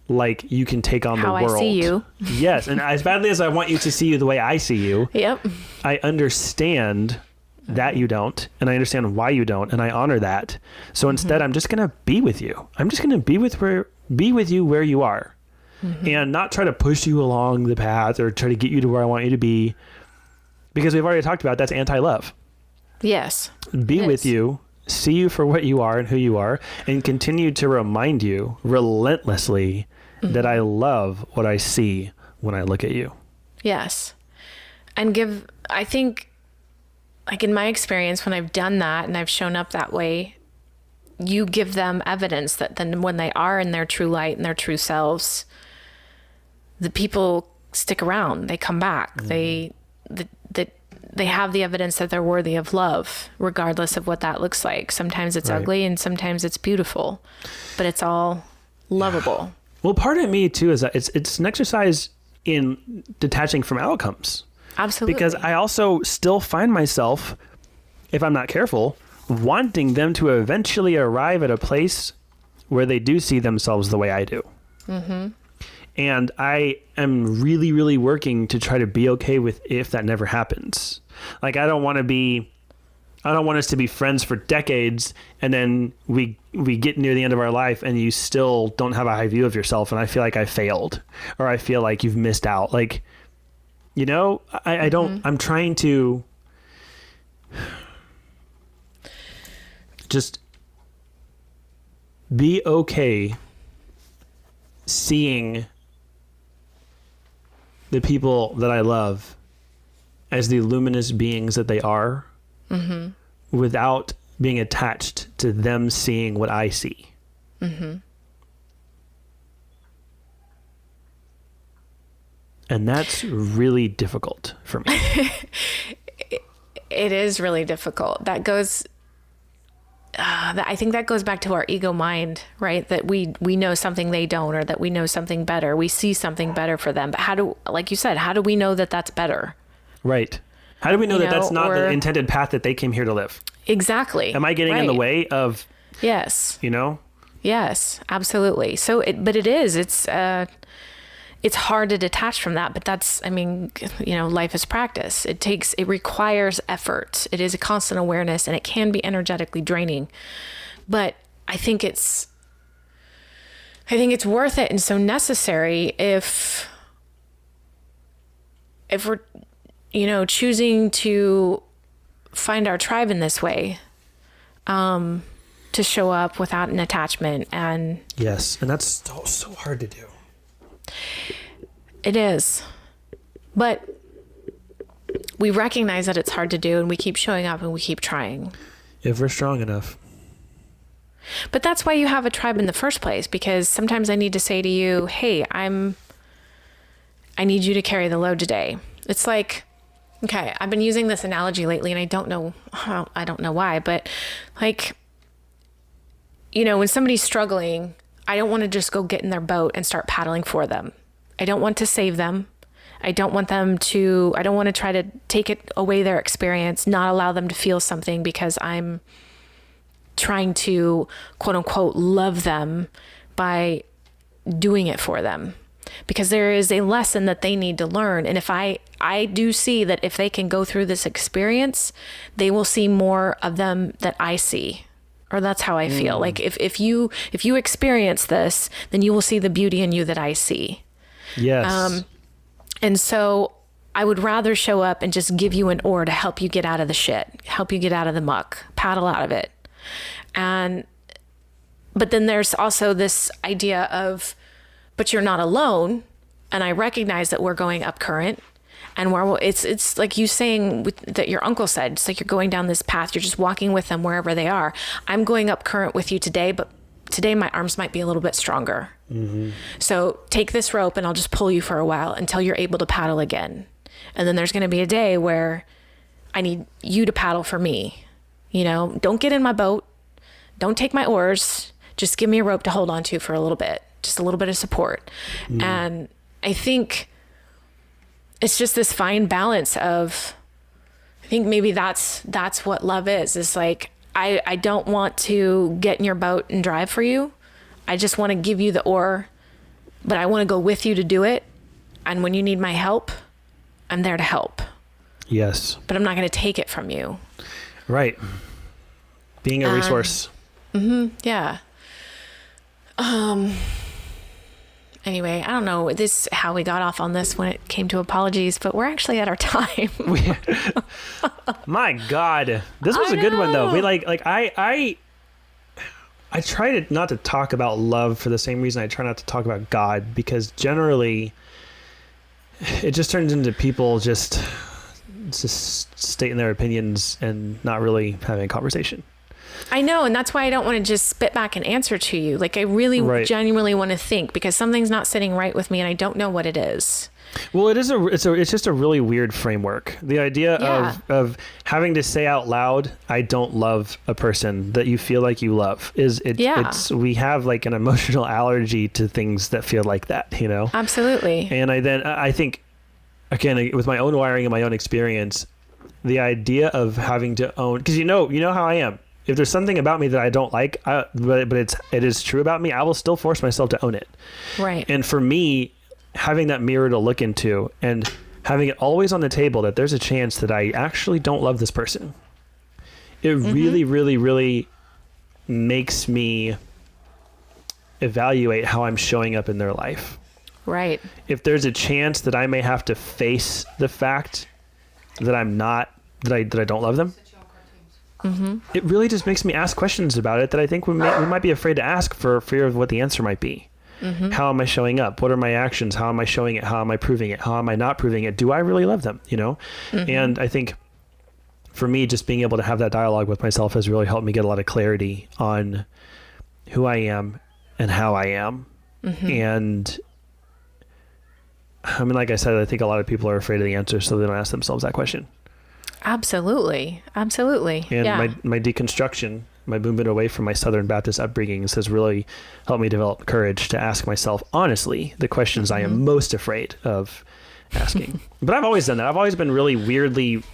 like you can take on how the world. I see you. Yes. And as badly as I want you to see you the way I see you. Yep. I understand that you don't, and I understand why you don't, and I honor that. So instead, I'm just going to be with you. I'm just going to be with you where you are. And not try to push you along the path or try to get you to where I want you to be, because we've already talked about that's anti-love. Yes. Be with you, see you for what you are and who you are, and continue to remind you relentlessly that I love what I see when I look at you. Yes. And I think, like in my experience, when I've done that and I've shown up that way, you give them evidence that then when they are in their true light and their true selves, the people stick around, they come back, they have the evidence that they're worthy of love, regardless of what that looks like. Sometimes it's ugly and sometimes it's beautiful, but it's all lovable. Well, part of me too is that it's an exercise in detaching from outcomes. Absolutely. Because I also still find myself, if I'm not careful, wanting them to eventually arrive at a place where they do see themselves the way I do. And I am really, really working to try to be okay with if that never happens. Like, I don't want us to be friends for decades, and then we get near the end of our life and you still don't have a high view of yourself, and I feel like I failed, or I feel like you've missed out. Like, you know, I don't, I'm trying to just be okay seeing the people that I love as the luminous beings that they are, without being attached to them seeing what I see. And that's really difficult for me. It is really difficult. That goes, I think that goes back to our ego mind, right? That we know something they don't, or that we know something better. We see something better for them. But like you said, how do we know that that's better? Right. How do we know that that's not the intended path that they came here to live? Exactly. Am I getting in the way of, yes, you know? Yes, absolutely. So it's hard to detach from that, but that's, I mean, you know, life is practice. It requires effort. It is a constant awareness, and it can be energetically draining, but I think it's worth it and so necessary if we're, you know, choosing to find our tribe in this way, to show up without an attachment. And yes, and that's so hard to do. It is, but we recognize that it's hard to do, and we keep showing up and we keep trying. If we're strong enough. But that's why you have a tribe in the first place, because sometimes I need to say to you, hey, I need you to carry the load today. It's like, okay, I've been using this analogy lately, and I don't know why, but like, you know, when somebody's struggling, I don't want to just go get in their boat and start paddling for them. I don't want to save them. I don't want to try to take it away their experience, not allow them to feel something because I'm trying to, quote unquote, love them by doing it for them. Because there is a lesson that they need to learn. And if I do see that if they can go through this experience, they will see more of them that I see. Or that's how I feel. Like if you experience this, then you will see the beauty in you that I see. Yes. And so I would rather show up and just give you an oar to help you get out of the shit, help you get out of the muck, paddle out of it. But then there's also this idea of, but you're not alone. And I recognize that we're going up current, and it's like you saying that your uncle said, it's like you're going down this path. You're just walking with them wherever they are. I'm going up current with you today, but today my arms might be a little bit stronger. So take this rope and I'll just pull you for a while until you're able to paddle again. And then there's going to be a day where I need you to paddle for me. You know, don't get in my boat. Don't take my oars. Just give me a rope to hold on to for a little bit, just a little bit of support. And I think it's just this fine balance of, I think maybe that's what love is like, I don't want to get in your boat and drive for you. I just want to give you the oar, but I want to go with you to do it. And when you need my help, I'm there to help. Yes. But I'm not going to take it from you. Right. Being a resource. Yeah. Anyway, I don't know how we got off on this when it came to apologies, but we're actually at our time. My God, this was a good one though. We I try not to talk about love for the same reason I try not to talk about God, because generally it just turns into people just stating their opinions and not really having a conversation. I know, and that's why I don't want to just spit back an answer to you. Like, I really genuinely want to think, because something's not sitting right with me and I don't know what it is. Well, it's just a really weird framework. The idea of having to say out loud, I don't love a person that you feel like you love we have like an emotional allergy to things that feel like that, you know? Absolutely. And I think, again, with my own wiring and my own experience, the idea of having to own, because you know how I am. If there's something about me that I don't like, but it is true about me, I will still force myself to own it. Right. And for me, having that mirror to look into and having it always on the table that there's a chance that I actually don't love this person, it really, really, really makes me evaluate how I'm showing up in their life. Right. If there's a chance that I may have to face the fact that I don't love them, it really just makes me ask questions about it that I think we might be afraid to ask for fear of what the answer might be. How am I showing up? What are my actions? How am I showing it? How am I proving it? How am I not proving it? Do I really love them? You know? And I think for me, just being able to have that dialogue with myself has really helped me get a lot of clarity on who I am and how I am. And I mean, like I said, I think a lot of people are afraid of the answer, so they don't ask themselves that question. Absolutely. And my deconstruction, my movement away from my Southern Baptist upbringings has really helped me develop courage to ask myself honestly the questions I am most afraid of asking. But I've always done that. I've always been really weirdly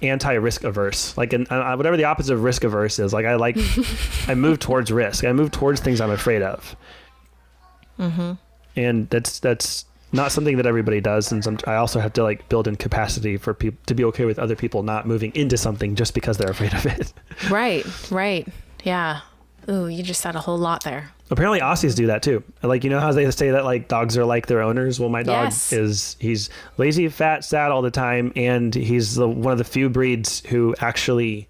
anti-risk averse. Like, whatever the opposite of risk averse is, like I move towards risk. I move towards things I'm afraid of. And that's not something that everybody does, and I also have to like build in capacity for people to be okay with other people not moving into something just because they're afraid of it. Right. Yeah. Ooh, you just said a whole lot there. Apparently Aussies do that too. Like, you know how they say that like dogs are like their owners? Well, my dog he's lazy, fat, sad all the time, and he's one of the few breeds who actually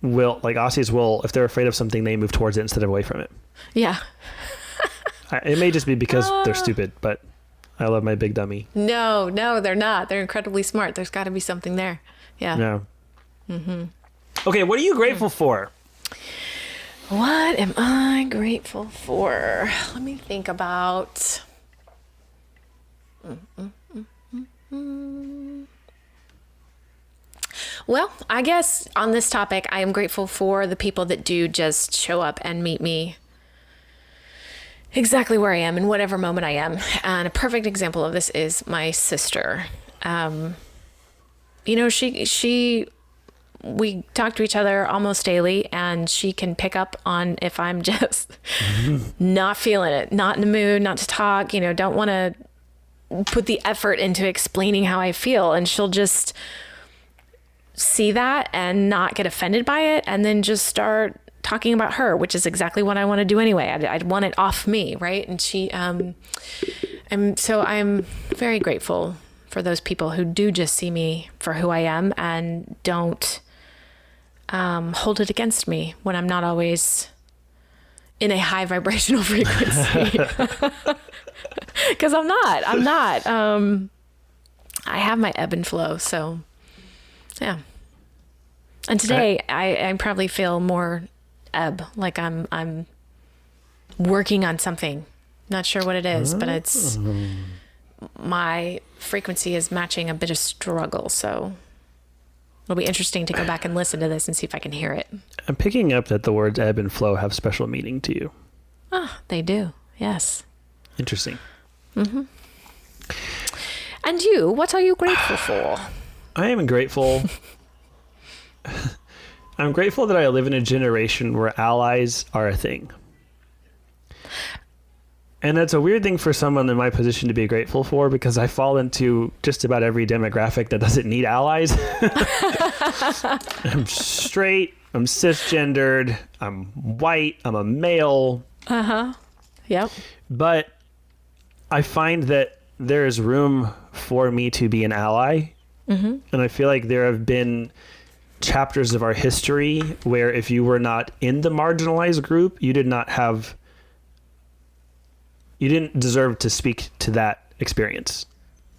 will, like Aussies will, if they're afraid of something, they move towards it instead of away from it. Yeah. It may just be because they're stupid, but I love my big dummy. No, they're not. They're incredibly smart. There's got to be something there. Yeah. No. Okay, what are you grateful for? What am I grateful for? Let me think about... Well, I guess on this topic, I am grateful for the people that do just show up and meet me exactly where I am in whatever moment I am. And a perfect example of this is my sister. You know, we talk to each other almost daily, and she can pick up on if I'm just not feeling it, not in the mood, not to talk, you know, don't want to put the effort into explaining how I feel. And she'll just see that and not get offended by it, and then just start talking about her, which is exactly what I want to do anyway. I'd want it off me, right? And so I'm very grateful for those people who do just see me for who I am and don't hold it against me when I'm not always in a high vibrational frequency. Because I'm not. I have my ebb and flow, so yeah. And today I probably feel more ebb, like I'm working on something. Not sure what it is, but it's my frequency is matching a bit of struggle. So It'll be interesting to go back and listen to this and see if I can hear it. I'm picking up that the words ebb and flow have special meaning to you. Ah, they do. Yes. Interesting. Mm-hmm. And you, what are you grateful for? I am grateful. I'm grateful that I live in a generation where allies are a thing. And that's a weird thing for someone in my position to be grateful for, because I fall into just about every demographic that doesn't need allies. I'm straight, I'm cisgendered, I'm white, I'm a male. Uh-huh. Yep. But I find that there is room for me to be an ally. Mm-hmm. And I feel like there have been chapters of our history where if you were not in the marginalized group, you didn't deserve to speak to that experience.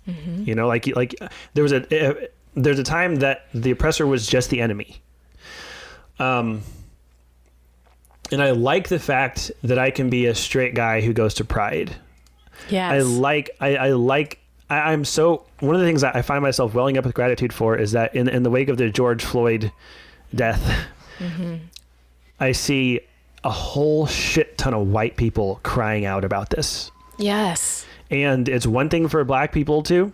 Mm-hmm. You know, like there's a time that the oppressor was just the enemy. And I like the fact that I can be a straight guy who goes to Pride. Yes. I'm so, one of the things that I find myself welling up with gratitude for is that in the wake of the George Floyd death, mm-hmm. I see a whole shit ton of white people crying out about this. Yes. And it's one thing for black people too,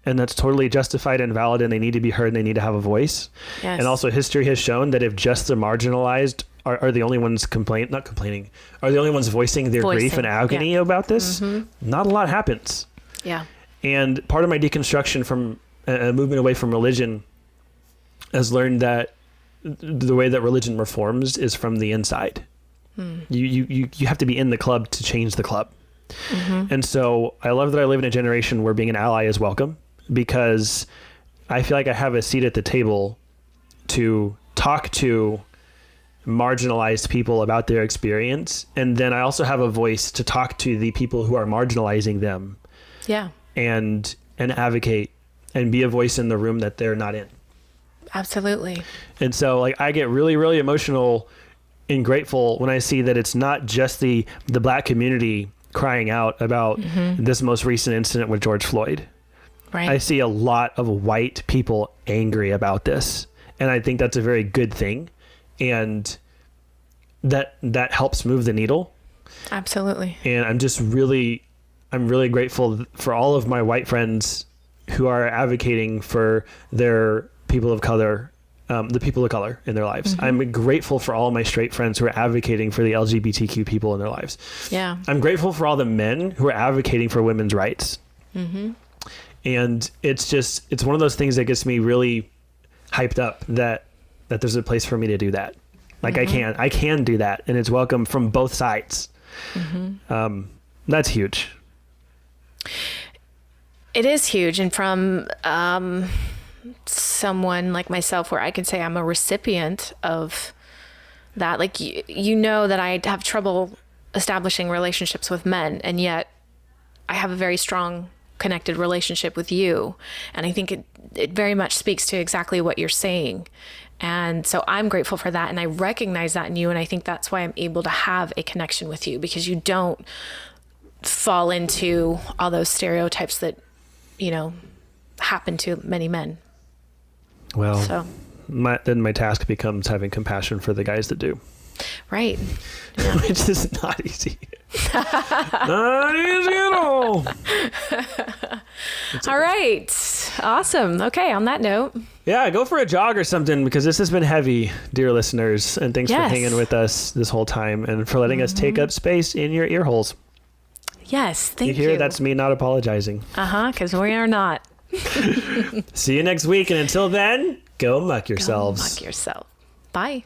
and that's totally justified and valid, and they need to be heard and they need to have a voice. Yes. And also history has shown that if just the marginalized are the only ones are the only ones voicing their grief and agony about this, mm-hmm. not a lot happens. Yeah. And part of my deconstruction from a movement away from religion has learned that the way that religion reforms is from the inside. You have to be in the club to change the club. Mm-hmm. And so I love that I live in a generation where being an ally is welcome, because I feel like I have a seat at the table to talk to marginalized people about their experience. And then I also have a voice to talk to the people who are marginalizing them. Yeah. And advocate and be a voice in the room that they're not in. Absolutely. And so like I get really, really emotional and grateful when I see that it's not just the black community crying out about mm-hmm. this most recent incident with George Floyd. Right. I see a lot of white people angry about this. And I think that's a very good thing. And that helps move the needle. Absolutely. And I'm really grateful for all of my white friends who are advocating for their people of color, the people of color in their lives. Mm-hmm. I'm grateful for all my straight friends who are advocating for the LGBTQ people in their lives. Yeah. I'm grateful for all the men who are advocating for women's rights. Mm-hmm. And it's one of those things that gets me really hyped up that there's a place for me to do that. Like mm-hmm. I can do that, and it's welcome from both sides. Mm-hmm. That's huge. It is huge. And from someone like myself, where I can say I'm a recipient of that, like, you know that I have trouble establishing relationships with men, and yet I have a very strong connected relationship with you. And I think it very much speaks to exactly what you're saying. And so I'm grateful for that. And I recognize that in you. And I think that's why I'm able to have a connection with you, because you don't fall into all those stereotypes that, happen to many men. Well, so then my task becomes having compassion for the guys that do. Right. Yeah. Which is not easy. Not easy at all. All right. Awesome. Okay. On that note. Yeah, go for a jog or something, because this has been heavy, dear listeners. And thanks for hanging with us this whole time and for letting us take up space in your ear holes. Yes. Thank you. You hear? That's me not apologizing. Because we are not. See you next week. And until then, go muck yourselves. Go muck yourself. Bye.